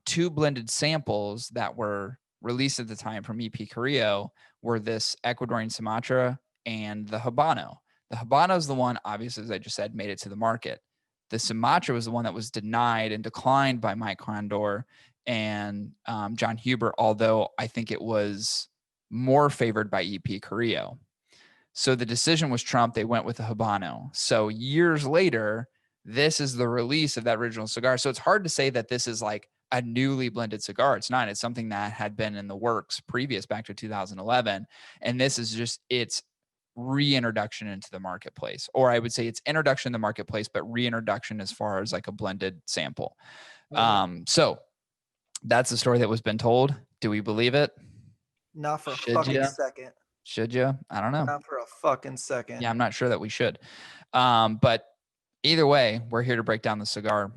Two blended samples that were released at the time from EP Carrillo were this Ecuadorian Sumatra and the Habano. The Habano is the one, obviously, as I just said, made it to the market. The Sumatra was the one that was denied and declined by Mike Condor and John Huber, although I think it was more favored by EP Carrillo. So the decision was Trump. They went with the Habano. So years later, this is the release of that original cigar. So it's hard to say that this is like a newly blended cigar. It's not. It's something that had been in the works previous back to 2011. And this is just its reintroduction into the marketplace. Or I would say it's introduction in the marketplace, but reintroduction as far as like a blended sample. So that's the story that was been told. Do we believe it? Not for a Should fucking you? second. Should you? I don't know. Not for a fucking second. Yeah, I'm not sure that we should. But either way, we're here to break down the cigar,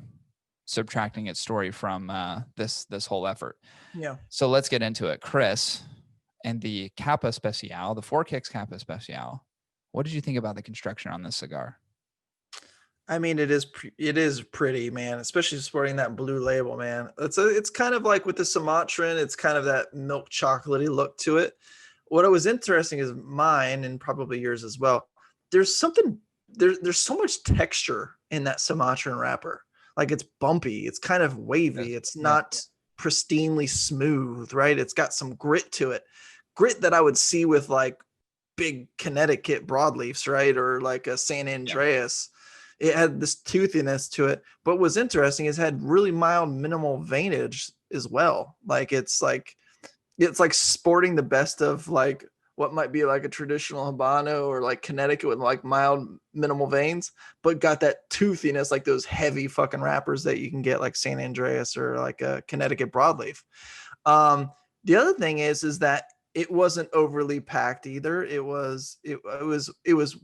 subtracting its story from this whole effort. Yeah. So let's get into it. Chris, and the Capa Especial, the Four Kicks Capa Especial. What did you think about the construction on this cigar? I mean, it is pretty, man, especially sporting that blue label, man. It's kind of like with the Sumatran, it's kind of that milk chocolatey look to it. What was interesting is mine and probably yours as well. There's something there's so much texture in that Sumatran wrapper. Like it's bumpy, it's kind of wavy, it's Yeah. not pristinely smooth, right? It's got some grit to it. Grit that I would see with like big Connecticut broadleafs, right? Or like a San Andreas. It had this toothiness to it. But what's interesting is it had really mild minimal veinage as well. It's like sporting the best of like what might be like a traditional Habano or like Connecticut with like mild minimal veins, but got that toothiness like those heavy fucking wrappers that you can get like San Andreas or like a Connecticut broadleaf. The other thing is that it wasn't overly packed either. It was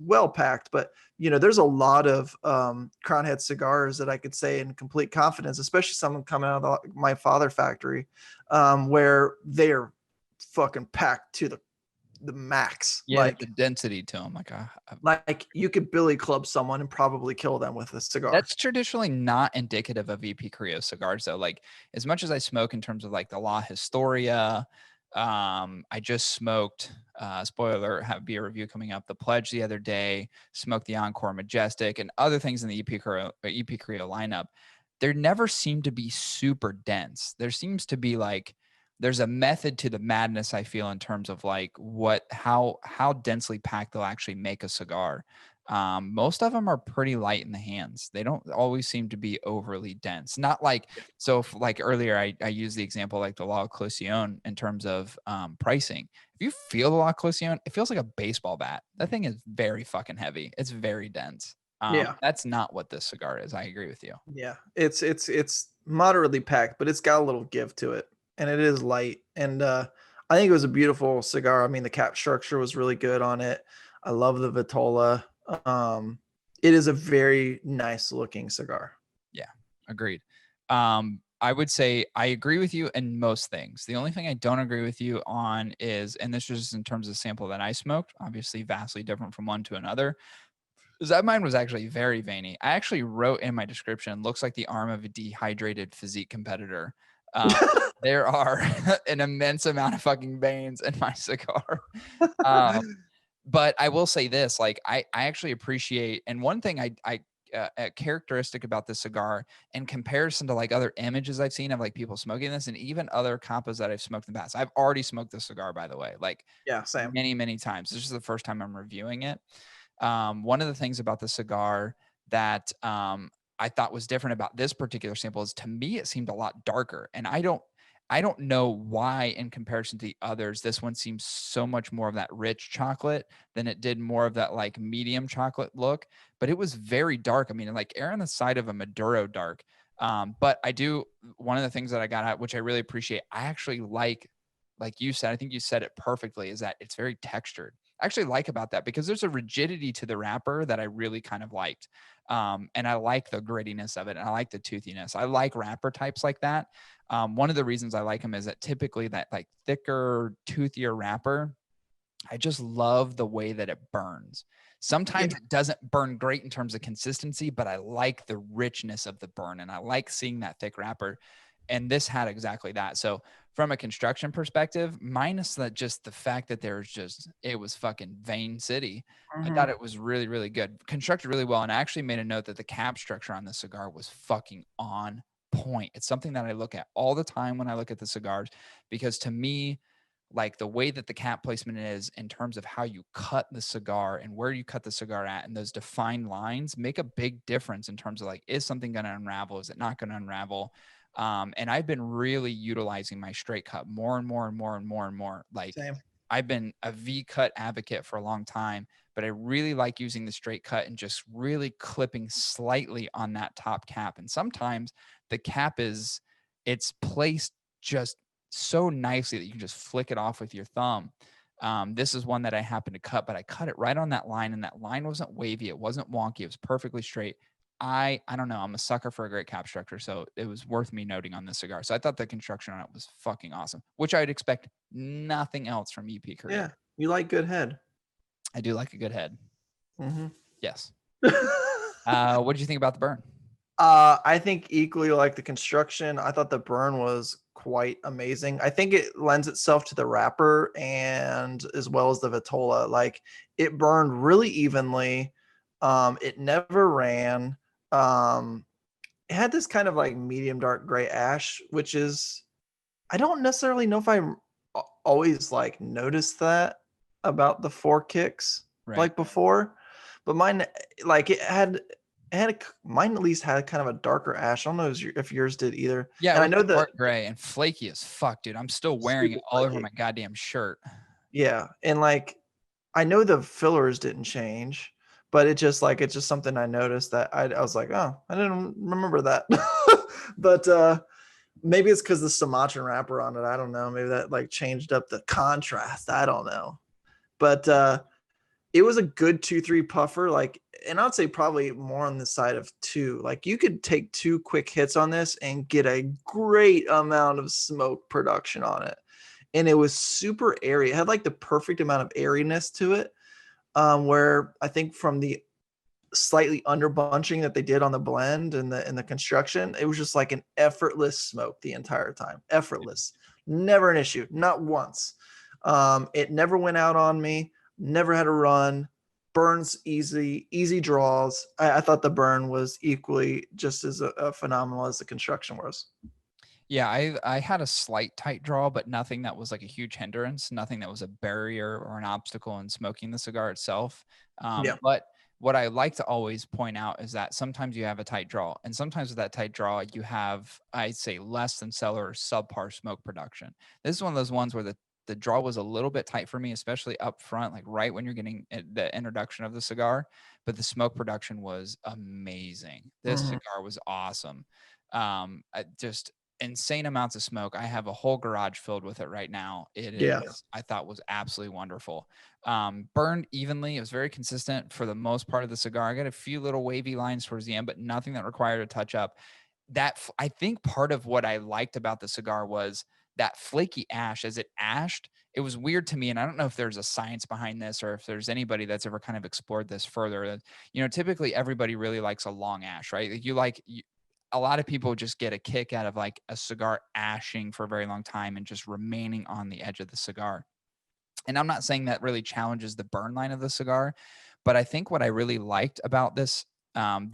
well packed, but you know, there's a lot of Crown Head cigars that I could say in complete confidence, especially some coming out of my father factory, where they're fucking packed to the max. Yeah, there's a density to them. Like you could billy club someone and probably kill them with a cigar. That's traditionally not indicative of VP Carrillo cigars, though. Like as much as I smoke in terms of like the La Historia, I just smoked. Spoiler: have be a review coming up. The Pledge the other day. Smoked the Encore Majestic and other things in the EP Carrillo lineup. There never seemed to be super dense. There seems to be like there's a method to the madness. I feel in terms of like how densely packed they'll actually make a cigar. Most of them are pretty light in the hands. They don't always seem to be overly dense. Not like so. If, like earlier, I used the example like the La Closion in terms of pricing. If you feel the La Closion, it feels like a baseball bat. That thing is very fucking heavy. It's very dense. Yeah. That's not what this cigar is. I agree with you. Yeah, it's moderately packed, but it's got a little give to it, and it is light. And I think it was a beautiful cigar. I mean, the cap structure was really good on it. I love the Vitola. It is a very nice looking cigar. Yeah, agreed. I would say I agree with you in most things. The only thing I don't agree with you on is, and this was just in terms of sample that I smoked, obviously vastly different from one to another, is that mine was actually very veiny. I actually wrote in my description, looks like the arm of a dehydrated physique competitor. There are an immense amount of fucking veins in my cigar. But I will say this, like I actually appreciate, and one thing I a characteristic about this cigar in comparison to like other images I've seen of like people smoking this and even other compas that I've smoked in the past. I've already smoked this cigar, by the way, like Yeah, same. many, many times. This is the first time I'm reviewing it. One of the things about the cigar that I thought was different about this particular sample is to me, it seemed a lot darker. And I don't know why, in comparison to the others, this one seems so much more of that rich chocolate than it did more of that like medium chocolate look. But it was very dark. I mean, like air on the side of a Maduro dark. But I do one of the things that I got at, which I really appreciate, I actually like you said, I think you said it perfectly, is that it's very textured. I actually like about that because there's a rigidity to the wrapper that I really kind of liked. And I like the grittiness of it. And I like the toothiness. I like wrapper types like that. One of the reasons I like them is that typically that like thicker, toothier wrapper, I just love the way that it burns. Sometimes Yeah. it doesn't burn great in terms of consistency, but I like the richness of the burn and I like seeing that thick wrapper. And this had exactly that. So from a construction perspective, minus that just the fact that there's just it was fucking Vein City. I thought Mhm. it was really, really good. Constructed really well. And I actually made a note that the cap structure on the cigar was fucking on point. It's something that I look at all the time when I look at the cigars, because to me, like the way that the cap placement is in terms of how you cut the cigar and where you cut the cigar at and those defined lines make a big difference in terms of like, is something going to unravel? Is it not going to unravel? And I've been really utilizing my straight cut more and more and more and more and more. Like Same. I've been a V cut advocate for a long time, but I really like using the straight cut and just really clipping slightly on that top cap. And sometimes the cap is it's placed just so nicely that you can just flick it off with your thumb. This is one that I happened to cut, but I cut it right on that line, and that line wasn't wavy, it wasn't wonky, it was perfectly straight. I don't know, I'm a sucker for a great cap structure, so it was worth me noting on this cigar. So I thought the construction on it was fucking awesome, which I'd expect nothing else from EP Korea. Yeah. You like good head. I do like a good head. Mhm. Yes. What did you think about the burn? I think equally like the construction, I thought the burn was quite amazing. I think it lends itself to the wrapper and as well as the Vitola. Like it burned really evenly. It never ran. Um, it had this kind of like medium dark gray ash, which is I don't necessarily know if always like noticed that about the four kicks Right. like before, but mine like mine at least had kind of a darker ash. I don't know if yours did either. Yeah, it And I was know a that dark gray and flaky as fuck, dude. I'm still wearing super it all over flaky. my goddamn shirt. Yeah, and like I know the fillers didn't change, but it's just something I noticed that I was like, oh, I didn't remember that. But maybe it's because the Sumatran wrapper on it. I don't know. Maybe that like changed up the contrast. I don't know. But it was a good 2-3 puffer. Like, and I'd say probably more on the side of two. Like you could take two quick hits on this and get a great amount of smoke production on it. And it was super airy. It had like the perfect amount of airiness to it. Where I think from the slightly under bunching that they did on the blend and the construction, it was just like an effortless smoke the entire time. Effortless. Never an issue. Not once. It never went out on me. Never had a run. Burns easy, easy draws. I thought the burn was equally just as phenomenal as the construction was. Yeah, I had a slight tight draw, but nothing that was like a huge hindrance, nothing that was a barrier or an obstacle in smoking the cigar itself. Yeah. But what I like to always point out is that sometimes you have a tight draw, and sometimes with that tight draw, you have, I'd say, less than stellar or subpar smoke production. This is one of those ones where the draw was a little bit tight for me, especially up front, like right when you're getting the introduction of the cigar. But the smoke production was amazing. This Mhm. cigar was awesome. Just insane amounts of smoke. I have a whole garage filled with it right now. It Yeah. is, I thought was absolutely wonderful. Burned evenly. It was very consistent for the most part of the cigar. I got a few little wavy lines towards the end, but nothing that required a touch up. I think part of what I liked about the cigar was that flaky ash as it ashed. It was weird to me, and I don't know if there's a science behind this or if there's anybody that's ever kind of explored this further. Typically everybody really likes a long ash, right? Like a lot of people just get a kick out of like a cigar ashing for a very long time and just remaining on the edge of the cigar. And I'm not saying that really challenges the burn line of the cigar, but I think what I really liked about this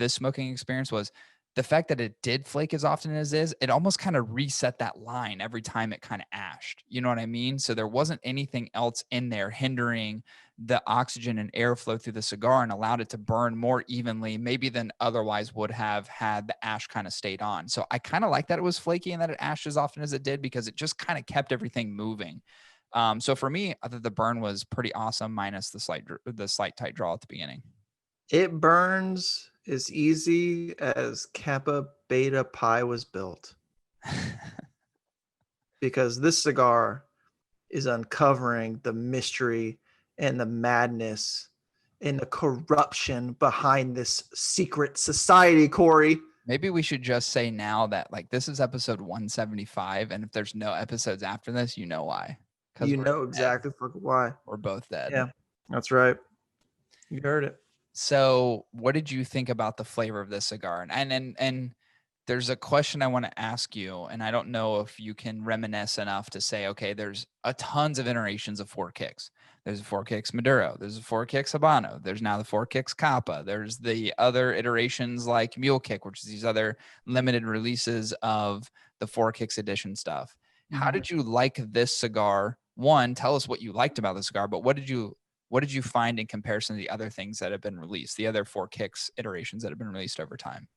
smoking experience was the fact that it did flake as often as it is, it almost kind of reset that line every time it kind of ashed. You know what I mean? So there wasn't anything else in there hindering the oxygen and airflow through the cigar and allowed it to burn more evenly, maybe than otherwise would have had the ash kind of stayed on. So I kind of like that it was flaky and that it ashed as often as it did because it just kind of kept everything moving. So for me, I thought the burn was pretty awesome, minus the slight tight draw at the beginning. It burns as easy as Kappa Beta Pi was built, because this cigar is uncovering the mystery and the madness and the corruption behind this secret society, Corey. Maybe we should just say now that like this is episode 175, and if there's no episodes after this, you know why? Because You we're know dead. exactly why. We're both dead. Yeah, that's right. You heard it. So, what did you think about the flavor of this cigar? And there's a question I want to ask you, and I don't know if you can reminisce enough to say, okay, there's a tons of iterations of Four Kicks. There's a Four Kicks Maduro. There's a Four Kicks Habano. There's now the Four Kicks Capa. There's the other iterations like Mule Kick, which is these other limited releases of the Four Kicks edition stuff. How Mhm. did you like this cigar? One, tell us what you liked about the cigar, but what did you find in comparison to the other things that have been released, the other Four Kicks iterations that have been released over time?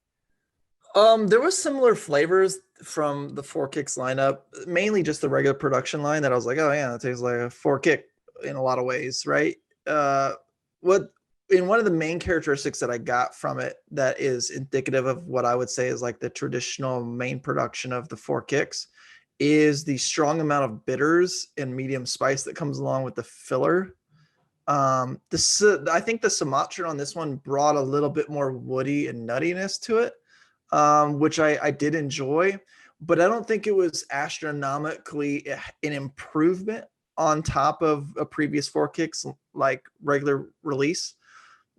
There was similar flavors from the Four Kicks lineup, mainly just the regular production line that I was like, oh yeah, that tastes like a Four Kick in a lot of ways, right? What in one of the main characteristics that I got from it that is indicative of what I would say is like the traditional main production of the Four Kicks is the strong amount of bitters and medium spice that comes along with the filler. I think the Sumatran on this one brought a little bit more woody and nuttiness to it, which I did enjoy, but I don't think it was astronomically an improvement on top of a previous Four Kicks like regular release.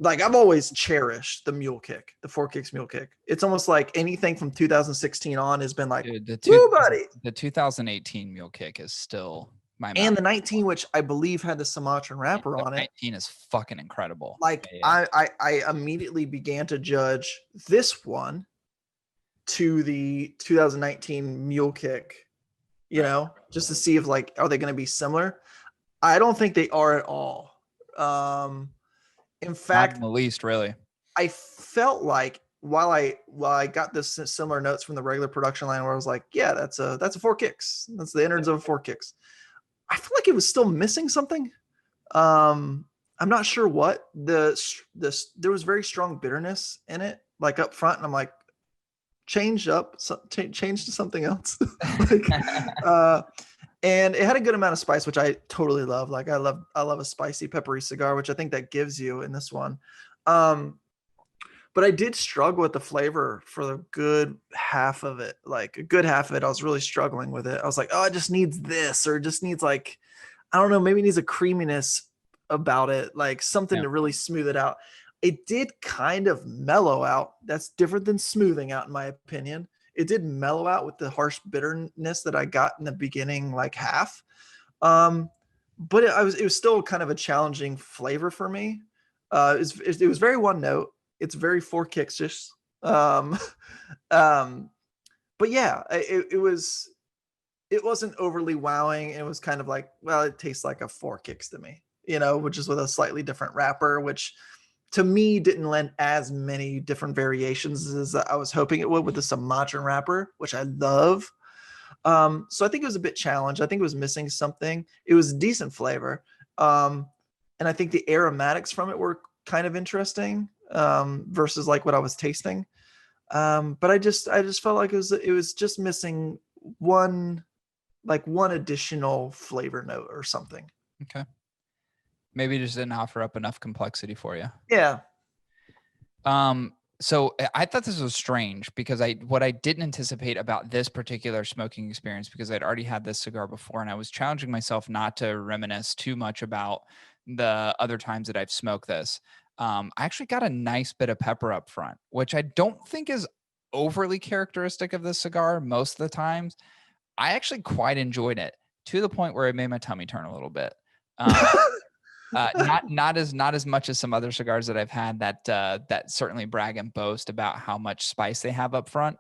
Like I've always cherished the Mule Kick, the Four Kicks Mule Kick. It's almost like anything from 2016 on has been like, Dude, woo, buddy. the 2018 Mule Kick is still my And mouth. the 19, which I believe had the Sumatran wrapper The on it, 19 is fucking incredible. like Yeah. I immediately began to judge this one to the 2019 Mule Kick, you Right. know, just to see if like are they going to be similar? I don't think they are at all. In Not in fact, the least, really. I felt like while I got this similar notes from the regular production line where I was like, yeah, that's a Four Kicks. That's the innards of a Four Kicks. I feel like it was still missing something. I'm not sure what there was very strong bitterness in it, like up front, and I'm like, change change to something else. like, uh, and it had a good amount of spice, which I totally love. Like I love a spicy, peppery cigar, which I think that gives you in this one. Um, but I did struggle with the flavor for the good half of it. Like a good half of it, I was really struggling with it. I was like, oh, it just needs this, or it just needs like, I don't know, maybe it needs a creaminess about it, like something Yeah. to really smooth it out. It did kind of mellow out. That's different than smoothing out, in my opinion. It did mellow out with the harsh bitterness that I got in the beginning, like half. Um, but it was still kind of a challenging flavor for me. It was very one note. It's very Four Kicks just. Um, um, but yeah, it wasn't overly wowing. It was kind of like, well, it tastes like a Four Kicks to me, you know, which is with a slightly different wrapper, which to me didn't lend as many different variations as I was hoping it would with the Sumatran wrapper, which I love. So I think it was a bit challenged. I think it was missing something. It was decent flavor. And I think the aromatics from it were kind of interesting versus like what I was tasting. But I just felt like it was just missing one one additional flavor note or something. Okay. Maybe it just didn't offer up enough complexity for you. Yeah. So I thought this was strange because what I didn't anticipate about this particular smoking experience, because I'd already had this cigar before and I was challenging myself not to reminisce too much about the other times that I've smoked this. I actually got a nice bit of pepper up front, which I don't think is overly characteristic of this cigar most of the times. I actually quite enjoyed it to the point where it made my tummy turn a little bit. Um, Not as much as some other cigars that I've had that certainly brag and boast about how much spice they have up front.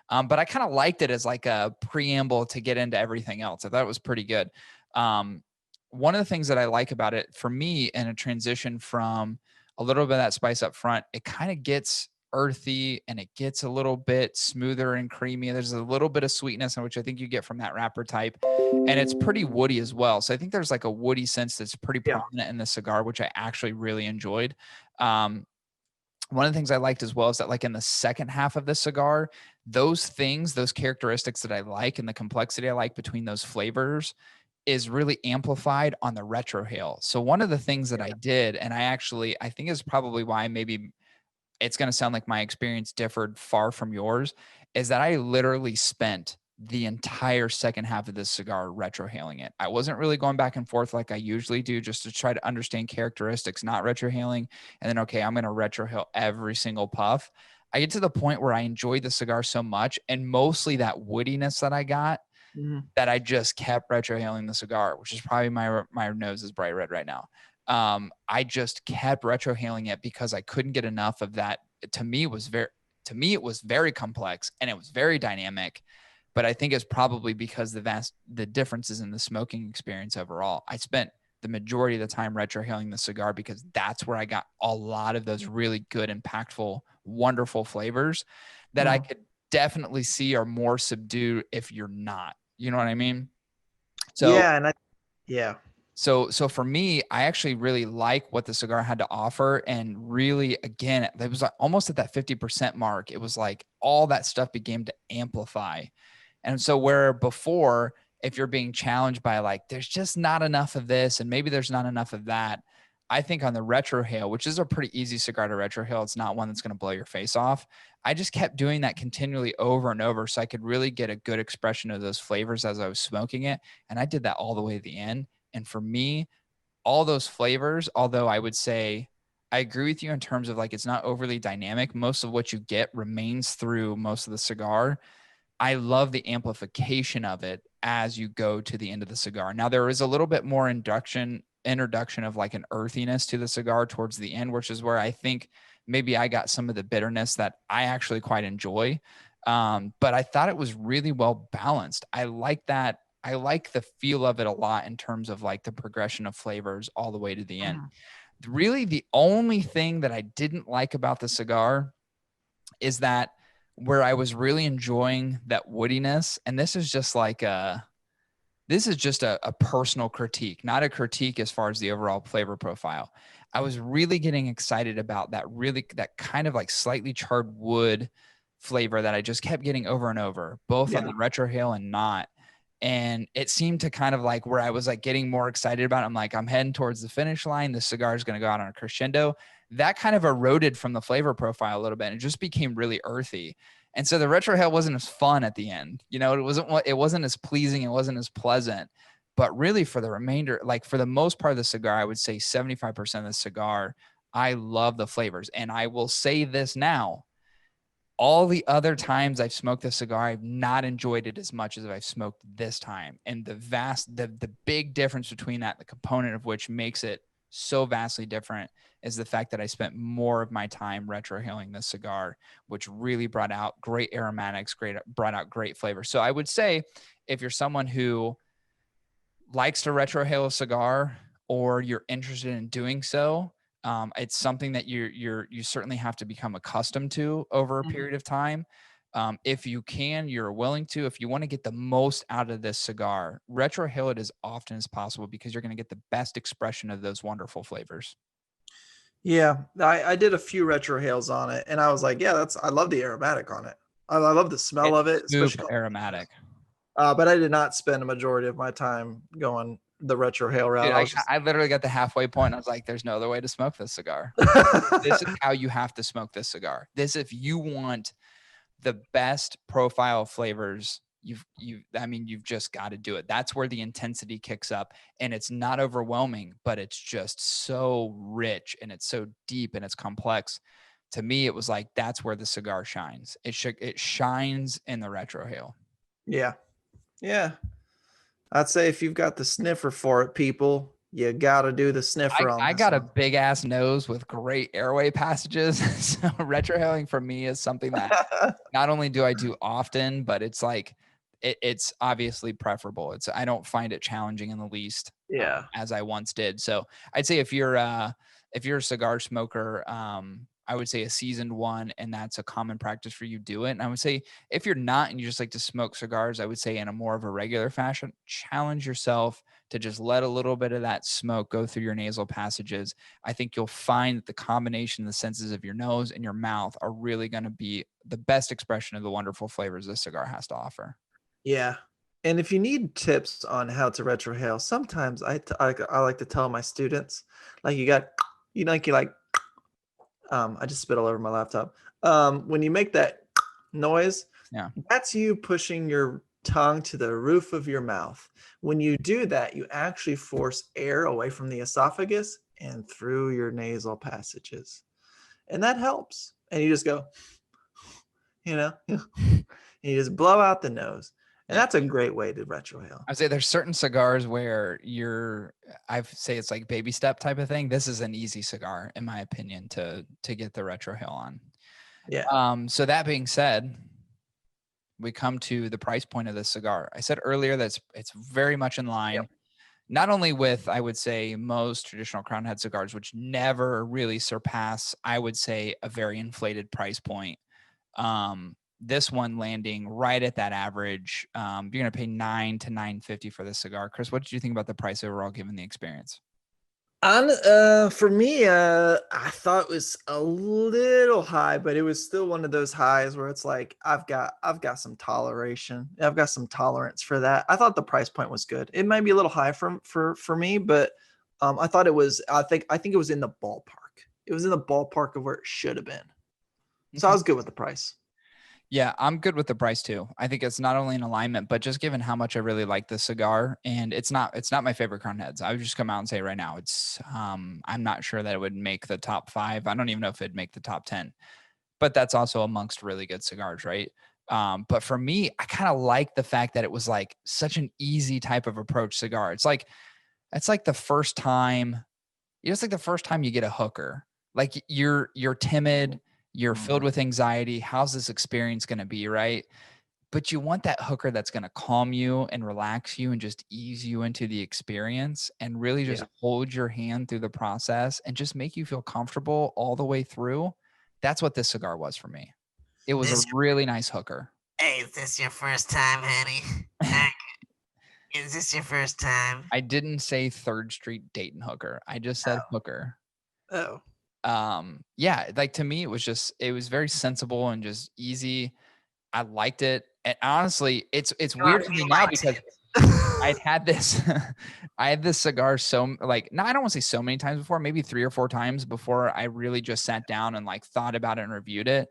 But I kind of liked it as like a preamble to get into everything else. I thought it was pretty good. Um, One of the things that I like about it for me in a transition from a little bit of that spice up front, it kind of gets earthy and it gets a little bit smoother and creamy. There's a little bit of sweetness, which I think you get from that wrapper type, and it's pretty woody as well. So I think there's like a woody sense that's pretty Yeah. prominent in the cigar, which I actually really enjoyed. Um, One of the things I liked as well is that like in the second half of the cigar, those things, those characteristics that I like and the complexity I like between those flavors is really amplified on the retrohale. So one of the things that I did, and I think is probably why maybe it's going to sound like my experience differed far from yours, is that I literally spent the entire second half of this cigar retrohaling it. I wasn't really going back and forth like I usually do just to try to understand characteristics, not retrohaling. And then, okay, I'm going to retrohale every single puff. I get to the point where I enjoyed the cigar so much and mostly that woodiness that I got Mhm. that I just kept retrohaling the cigar, which is probably my nose is bright red right now. I just kept retrohaling it because I couldn't get enough of that. To me, it was very complex and it was very dynamic. But I think it's probably because the differences in the smoking experience overall. I spent the majority of the time retrohaling the cigar because that's where I got a lot of those really good, impactful, wonderful flavors that I Mhm. could definitely see are more subdued if you're not. You know what I mean? So Yeah, and yeah. so for me, I actually really like what the cigar had to offer. And really, again, it was like almost at that 50% mark. It was like all that stuff began to amplify. And so where before, if you're being challenged by like, there's just not enough of this, and maybe there's not enough of that. I think on the retrohale, which is a pretty easy cigar to retrohale, it's not one that's going to blow your face off. I just kept doing that continually over and over so I could really get a good expression of those flavors as I was smoking it. And I did that all the way to the end. And for me, all those flavors, although I would say I agree with you in terms of like it's not overly dynamic, most of what you get remains through most of the cigar. I love the amplification of it as you go to the end of the cigar. Now there is a little bit more introduction of like an earthiness to the cigar towards the end, which is where I think maybe I got some of the bitterness that I actually quite enjoy. But I thought it was really well balanced. I like that. I like the feel of it a lot in terms of like the progression of flavors all the way to the end. Mhm. Really, the only thing that I didn't like about the cigar is that where I was really enjoying that woodiness, and this is just a personal critique, not a critique as far as the overall flavor profile. I was really getting excited about that kind of like slightly charred wood flavor that I just kept getting over and over, both on Yeah. the retrohale and not. And it seemed to kind of like where I was like getting more excited about it. I'm like, I'm heading towards the finish line. The cigar is going to go out on a crescendo. That kind of eroded from the flavor profile a little bit. And it just became really earthy. And so the retrohale wasn't as fun at the end. You know, it wasn't as pleasing, it wasn't as pleasant. But really for the remainder, like for the most part of the cigar, I would say 75% of the cigar, I love the flavors. And I will say this now, all the other times I've smoked this cigar, I've not enjoyed it as much as I've smoked this time. And the big difference between that, the component of which makes it so vastly different, is the fact that I spent more of my time retrohaling this cigar, which really brought out great aromatics, brought out great flavor. So I would say if you're someone who likes to retrohale a cigar or you're interested in doing so, it's something that you certainly have to become accustomed to over a Mhm. period of time. If you can, you're willing to. If you want to get the most out of this cigar, retrohale it as often as possible because you're going to get the best expression of those wonderful flavors. Yeah, I did a few retrohales on it, and I was like, yeah, I love the aromatic on it. I love the smell of it, It's especially super going. aromatic. But I did not spend a majority of my time going the retrohale route. Dude, I was just I literally got the halfway point. And I was like, "There's no other way to smoke this cigar. This is how you have to smoke this cigar. This if you want the best profile flavors you've just got to do it. That's where the intensity kicks up and it's not overwhelming, but it's just so rich and it's so deep and it's complex. To me it was like that's where the cigar shines. It shines in the retrohale. yeah, yeah. I'd say if you've got the sniffer for it, people, You gotta do the sniffer on I this got a one. big ass nose with great airway passages. So retrohaling for me is something that not only do I do often, but it's like it's obviously preferable. It's I don't find it challenging in the least, Yeah. as I once did. So I'd say if you're a cigar smoker, I would say a seasoned one, and that's a common practice for you do it. And I would say if you're not and you just like to smoke cigars, I would say in a more of a regular fashion, challenge yourself to just let a little bit of that smoke go through your nasal passages. I think you'll find that the combination of the senses of your nose and your mouth are really going to be the best expression of the wonderful flavors this cigar has to offer. Yeah. And if you need tips on how to retrohale, sometimes I like to tell my students, like you got, you like, I just spit all over my laptop. When you make that noise, Yeah. that's you pushing your tongue to the roof of your mouth. When you do that, you actually force air away from the esophagus and through your nasal passages. And that helps. And you just go, and you just blow out the nose. And Yeah. that's a great way to retrohale. I'd say there's certain cigars where I say it's like baby step type of thing. This is an easy cigar, in my opinion, to get the retrohale on. Yeah. So that being said, we come to the price point of this cigar. I said earlier that it's very much in Yep. line, not only with, I would say, most traditional crown head cigars, which never really surpass, I would say, a very inflated price point. This one landing right at that average. You're gonna pay $9 to $9.50 for this cigar. Chris, what did you think about the price overall, given the experience? For me, I thought it was a little high, but it was still one of those highs where it's like I've got some toleration. I've got some tolerance for that. I thought the price point was good. It might be a little high for me, but I thought it was. I think it was in the ballpark. It was in the ballpark of where it should have been. So I Okay. was good with the price. Yeah, I'm good with the price too. I think it's not only in alignment, but just given how much I really like this cigar, and it's not my favorite crown heads. I would just come out and say right now, I'm not sure that it would make the top 5. I don't even know if it'd make the top 10, but that's also amongst really good cigars, right? But for me, I kind of like the fact that it was like such an easy type of approach cigar. It's like the first time, it's like the first time you get a hooker. Like you're timid, you're filled Mhm. with anxiety. How's this experience going to be, right? But you want that hooker that's going to calm you and relax you and just ease you into the experience and really just Yeah. hold your hand through the process and just make you feel comfortable all the way through. That's what this cigar was for me. It was a This really nice hooker. Hey, is this your first time, honey? Is this your first time? I didn't say Third Street Dayton hooker. I just said hooker. Oh, Yeah, like to me, it was very sensible and just easy. I liked it. And honestly, it's Sure, weird for you me now liked because I'd it. had this I had this cigar so like no, I don't want to say so many times before, maybe 3 or 4 times before I really just sat down and like thought about it and reviewed it.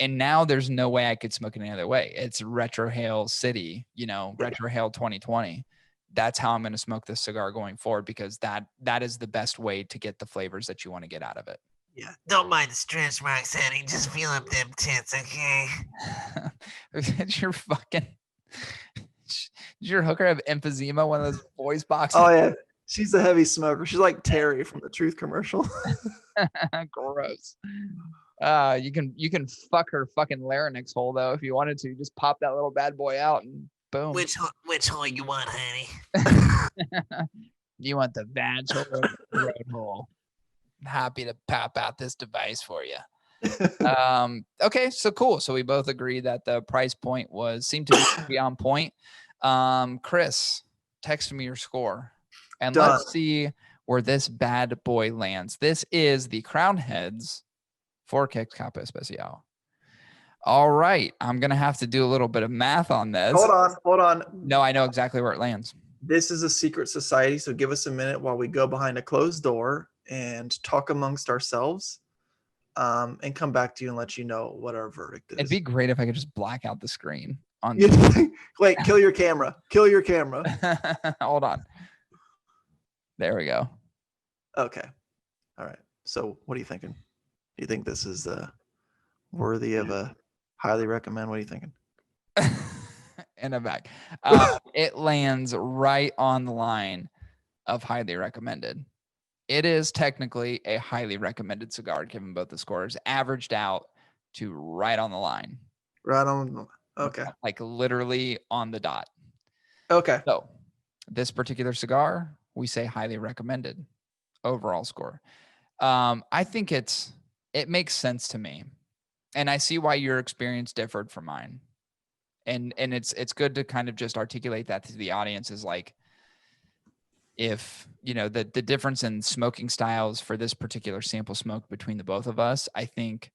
And now there's no way I could smoke it any other way. It's Retrohale City, yeah. Retrohale 2020. That's how I'm going to smoke this cigar going forward because that is the best way to get the flavors that you want to get out of it. Yeah. Don't mind the stretch marks, honey. Just feel up them tits, okay? Did your fucking did your hooker have emphysema, one of those voice Oh boxes? yeah. She's a heavy smoker. She's like Terry from the Truth commercial. Gross. You can fuck her fucking larynx hole though if you wanted to. Just pop that little bad boy out and boom. Which hole you want, honey? You want the vag hole or the throat hole? Happy to pop out this device for you. Okay, so cool. So we both agree that the price point seemed to be on point. Chris, text me your score, and Done. let's see where this bad boy lands. This is the Crown Heads for Kicks Capa Especial. All right, I'm gonna have to do a little bit of math on this. Hold on. No, I know exactly where it lands. This is a secret society, so give us a minute while we go behind a closed door and talk amongst ourselves, and come back to you and let you know what our verdict It'd is. be great if I could just black out the screen on. Wait, kill your camera. Kill your camera. Hold on. There we go. Okay. All right. So, what are you thinking? Do you think this is worthy of a highly recommend? What are you thinking? And I'm back. It lands right on the line of highly recommended. It is technically a highly recommended cigar, given both the scores, averaged out to right on the line. Right on. Okay. Like literally on the dot. Okay. So this particular cigar, we say highly recommended overall score. I think it makes sense to me. And I see why your experience differed from mine. And it's good to kind of just articulate that to the audience is like, if the difference in smoking styles for this particular sample smoke between the both of us, I think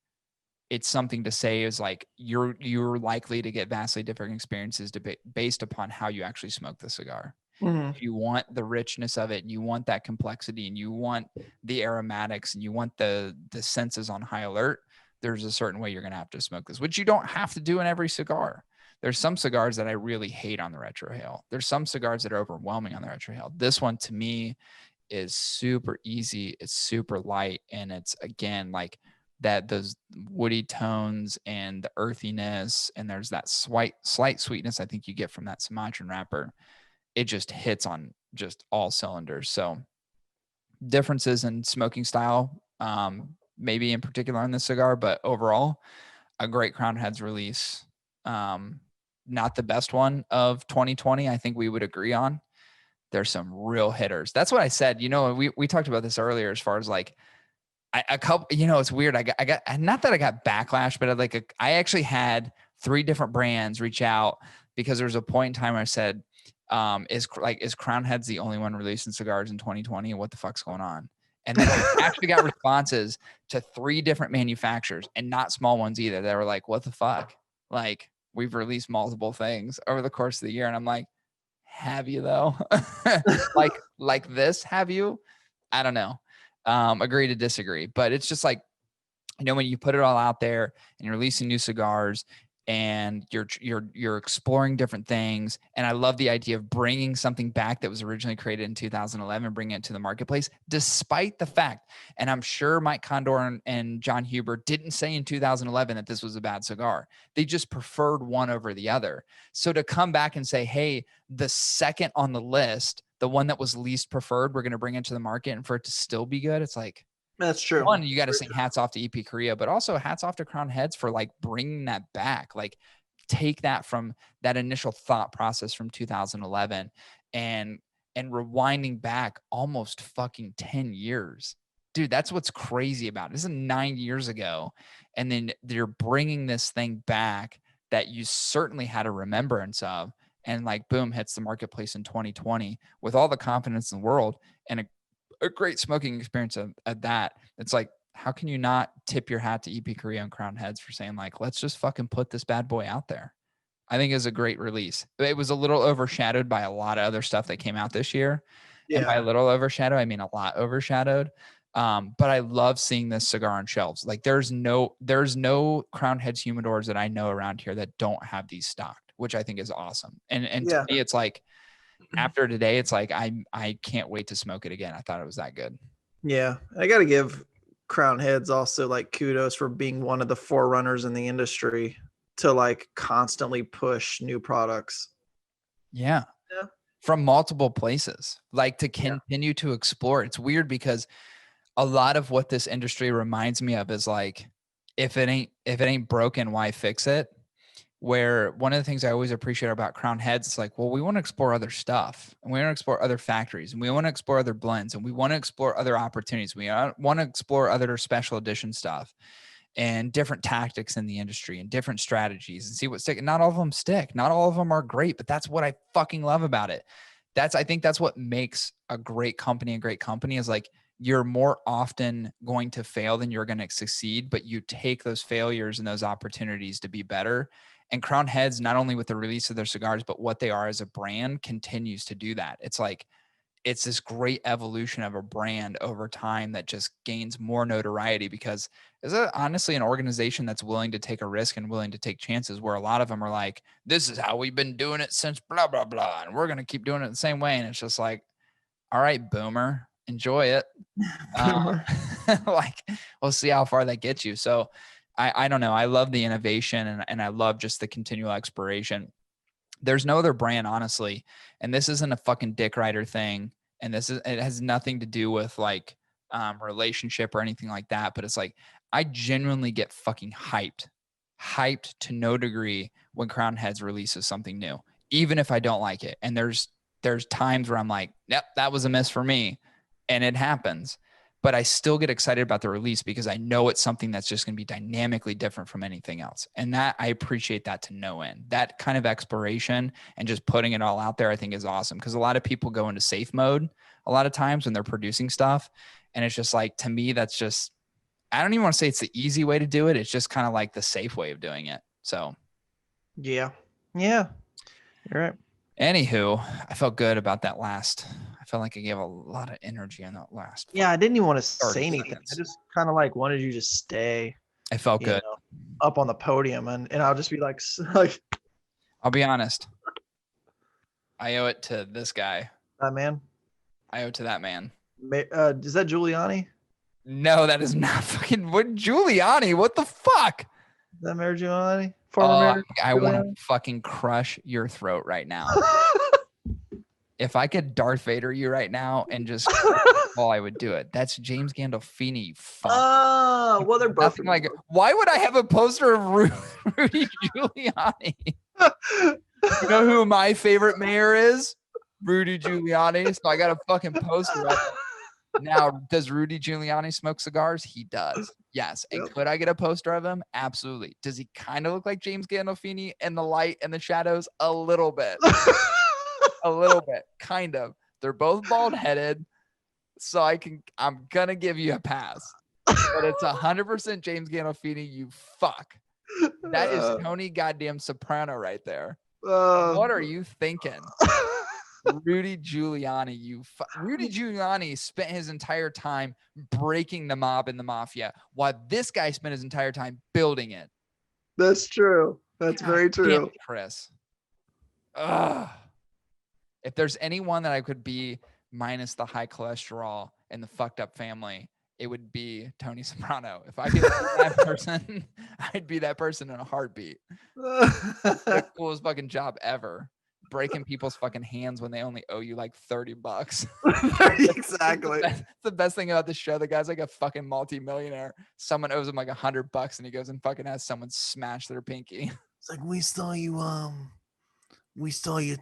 it's something to say is like you're likely to get vastly different experiences based upon how you actually smoke the cigar. Mhm. If you want the richness of it and you want that complexity and you want the aromatics and you want the senses on high alert, there's a certain way you're going to have to smoke this, which you don't have to do in every cigar. There's some cigars that I really hate on the retrohale. There's some cigars that are overwhelming on the retrohale. This one to me is super easy. It's super light. And it's again, like that, those woody tones and the earthiness. And there's that slight sweetness I think you get from that Sumatran wrapper. It just hits on just all cylinders. So differences in smoking style, maybe in particular on this cigar, but overall a great Crown Heads release. Not the best one of 2020. I think we would agree on. There's some real hitters. That's what I said. We talked about this earlier as far as like a couple, it's weird. I got, not that I got backlash, but I actually had 3 different brands reach out because there was a point in time where I said, is Crown Heads the only one releasing cigars in 2020? What the fuck's going on? And then I actually got responses to 3 different manufacturers, and not small ones either. They were like, what the fuck? Like, we've released multiple things over the course of the year. And I'm like, have you though? like this, have you? I don't know. Agree to disagree, but it's just like, when you put it all out there and you're releasing new cigars and you're exploring different things. And I love the idea of bringing something back that was originally created in 2011, bringing it to the marketplace, despite the fact, and I'm sure Mike Condor and John Huber didn't say in 2011 that this was a bad cigar. They just preferred one over the other. So to come back and say, hey, the second on the list, the one that was least preferred, we're going to bring it to the market, and for it to still be good, it's like, That's true. one, you got to say hats off to EP Korea, but also hats off to Crown Heads for like bringing that back. Like, take that from that initial thought process from 2011 and rewinding back almost fucking 10 years. Dude, that's what's crazy about it. This is 9 years ago. And then they're bringing this thing back that you certainly had a remembrance of. And like, boom, hits the marketplace in 2020 with all the confidence in the world and a great smoking experience at that. It's like, how can you not tip your hat to EP Korea and Crown Heads for saying like, let's just fucking put this bad boy out there? I think is a great release. It was a little overshadowed by a lot of other stuff that came out this year. Yeah. And by a little overshadowed, I mean a lot overshadowed. But I love seeing this cigar on shelves. Like there's no Crown Heads humidors that I know around here that don't have these stocked, which I think is awesome. And to me, it's like, after today, it's like I can't wait to smoke it again. I thought it was that good. Yeah, I got to give Crown Heads also like kudos for being one of the forerunners in the industry to like constantly push new products. Yeah. From multiple places, like to continue to explore. It's weird because a lot of what this industry reminds me of is like, if it ain't broken, why fix it? Where one of the things I always appreciate about Crown Heads is like, well, we want to explore other stuff, and we want to explore other factories, and we want to explore other blends, and we want to explore other opportunities. We want to explore other special edition stuff and different tactics in the industry and different strategies and see what stick. Not all of them stick. Not all of them are great, but that's what I fucking love about it. I think that's what makes a great company is like, you're more often going to fail than you're going to succeed, but you take those failures and those opportunities to be better. And Crown Heads, not only with the release of their cigars, but what they are as a brand, continues to do that. It's like, it's this great evolution of a brand over time that just gains more notoriety because is it honestly an organization that's willing to take a risk and willing to take chances, where a lot of them are like, this is how we've been doing it since blah, blah, blah. And we're going to keep doing it the same way. And it's just like, all right, boomer, enjoy it. Like, we'll see how far that gets you. So I don't know. I love the innovation and I love just the continual exploration. There's no other brand, honestly, and this isn't a fucking dick rider thing. and it has nothing to do with like relationship or anything like that, but it's like I genuinely get fucking hyped to no degree when Crown Heads releases something new, even if I don't like it. And there's times where I'm like, yep, that was a miss for me, and it happens. But I still get excited about the release because I know it's something that's just going to be dynamically different from anything else. And that I appreciate that to no end. That kind of exploration and just putting it all out there, I think is awesome, because a lot of people go into safe mode a lot of times when they're producing stuff. And it's just like, to me, that's just, I don't even want to say it's the easy way to do it. It's just kind of like the safe way of doing it. So Yeah. You're right. anywho, I felt good about that last. I felt like I gave a lot of energy in that last. Yeah, I didn't even want to 30 say anything. seconds. I just kind of like wanted you to stay. It felt good. Up on the podium, and I'll just be like, I'll be honest. I owe it to this guy. That man. I owe it to that man. Is that Giuliani? No, that is not fucking what Giuliani. What the fuck? Is that Mayor Giuliani? Former Mayor I want to fucking crush your throat right now. If I could Darth Vader you right now and just, I would do it. That's James Gandolfini. You fuck. Oh, well, they're both like. Why would I have a poster of Rudy Giuliani? You know who my favorite mayor is? Rudy Giuliani. So I got a fucking poster of it. Now, does Rudy Giuliani smoke cigars? He does. Yes. And could I get a poster of him? Absolutely. Does he kind of look like James Gandolfini in the light and the shadows? A little bit. A little bit. Kind of. They're both bald-headed. So I'm going to give you a pass. But it's 100% James Gandolfini, you fuck. That is Tony goddamn Soprano right there. What are you thinking? Rudy Giuliani, Rudy Giuliani spent his entire time breaking the mob and the mafia, while this guy spent his entire time building it. That's true. That's very true. Damn, Chris. Ugh. If there's anyone that I could be minus the high cholesterol and the fucked up family, it would be Tony Soprano. If I could be that person, I'd be that person in a heartbeat. The coolest fucking job ever. Breaking people's fucking hands when they only owe you like $30. Exactly. That's the best thing about the show. The guy's like a fucking multi-millionaire. Someone owes him like $100 and he goes and fucking has someone smash their pinky. It's like, we saw you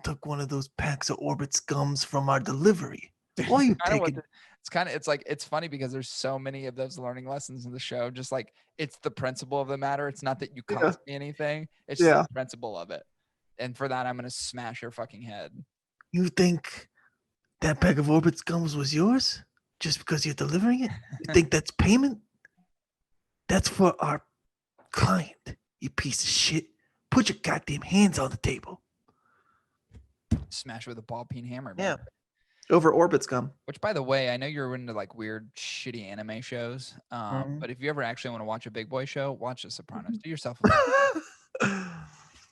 took one of those packs of Orbit's gums from our delivery. Why you taking? It's funny because there's so many of those learning lessons in the show. Just like, it's the principle of the matter. It's not that you cost me anything. It's just the principle of it. And for that, I'm going to smash your fucking head. You think that pack of Orbit's gums was yours just because you're delivering it? You think that's payment? That's for our client, you piece of shit. Put your goddamn hands on the table. Smash with a ball peen hammer, man. Yeah. Over Orbit's gum. Which, by the way, I know you're into like weird, shitty anime shows. But if you ever actually want to watch a big boy show, watch The Sopranos. Do yourself a favor.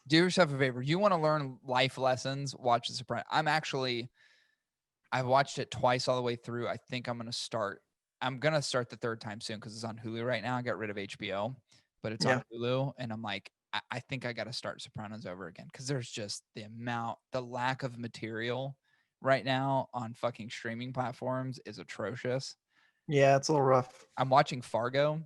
Do yourself a favor. You want to learn life lessons, watch The Sopranos. I've watched it twice all the way through. I think I'm going to start the third time soon because it's on Hulu right now. I got rid of HBO, but it's on Hulu. And I'm like, I think I got to start Sopranos over again because there's just the lack of material right now on fucking streaming platforms is atrocious. Yeah, it's a little rough. I'm watching Fargo,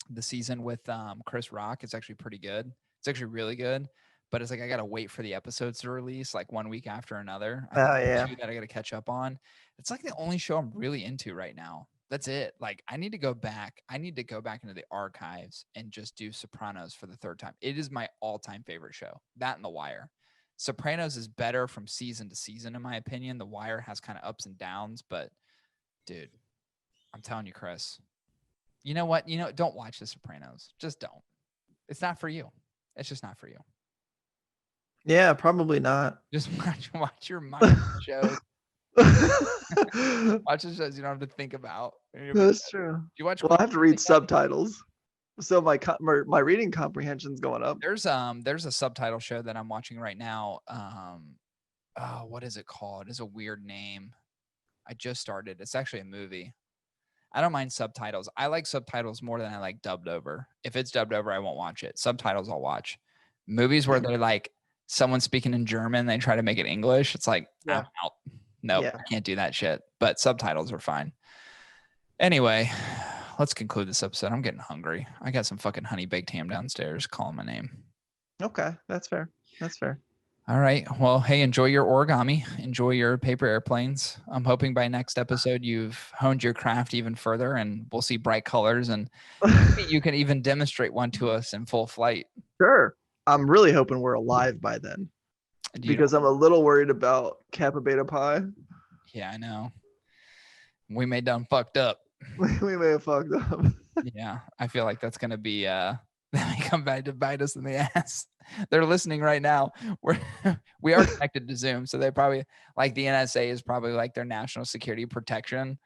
the season with Chris Rock. It's actually pretty good. It's actually really good. But it's like I gotta wait for the episodes to release like one week after another. Two that I gotta catch up on. It's like the only show I'm really into right now. That's it. Like I need to go back. into the archives and just do Sopranos for the third time. It is my all-time favorite show. That and The Wire. Sopranos is better from season to season, in my opinion. The Wire has kind of ups and downs, but dude, I'm telling you, Chris. You know what? Don't watch The Sopranos. Just don't. It's not for you. It's just not for you. Yeah, probably not. Just watch your mind shows. Watch the shows you don't have to think about. That's true. You watch. Well, I have to read subtitles, so my reading comprehension's going up. There's a subtitle show that I'm watching right now. What is it called? It's a weird name. I just started. It's actually a movie. I don't mind subtitles. I like subtitles more than I like dubbed over. If it's dubbed over, I won't watch it. Subtitles, I'll watch. Movies where they're like someone speaking in German, they try to make it English. It's like, I'm out. Nope, Yeah. I can't do that shit. But subtitles are fine. Anyway, let's conclude this episode. I'm getting hungry. I got some fucking honey baked ham downstairs calling my name. Okay, that's fair. That's fair. All right. Well, hey, enjoy your origami. Enjoy your paper airplanes. I'm hoping by next episode you've honed your craft even further and we'll see bright colors and maybe you can even demonstrate one to us in full flight. Sure. I'm really hoping we're alive by then because I'm a little worried about Kappa Beta Pi. Yeah, I know. We may done fucked up. We may have fucked up. Yeah, I feel like that's gonna be that may come back to bite us in the ass. They're listening right now. We are connected to Zoom, so they probably like the NSA is probably like their national security protection.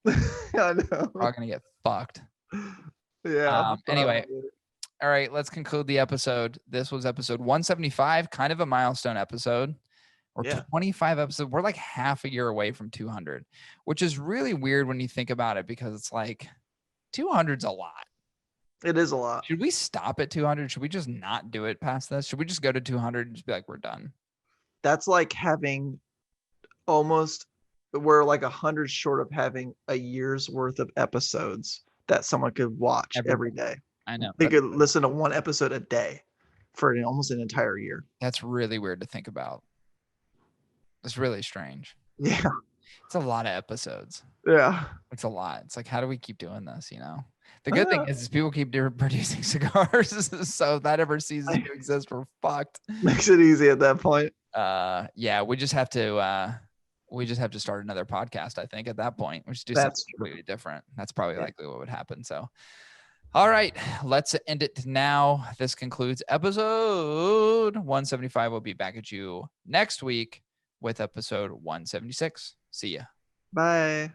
I know. We're all gonna get fucked. Yeah. Anyway, all right, let's conclude the episode. This was episode 175, kind of a milestone episode. We're 25 episodes. We're like half a year away from 200, which is really weird when you think about it because it's like 200's a lot. It is a lot. Should we stop at 200? Should we just not do it past this? Should we just go to 200 and just be like, we're done? That's like having we're like 100 short of having a year's worth of episodes that someone could watch every day. I know. They could listen to one episode a day for almost an entire year. That's really weird to think about. It's really strange. Yeah. It's a lot of episodes. Yeah. It's a lot. It's like, how do we keep doing this? You know, the good thing is people keep producing cigars. So if that ever ceases to exist, we're fucked. Makes it easy at that point. Yeah, we just have to start another podcast. I think at that point, we should do something completely different. That's probably likely what would happen. So, all right, let's end it now. This concludes episode 175. We'll be back at you next week with episode 176. See ya. Bye.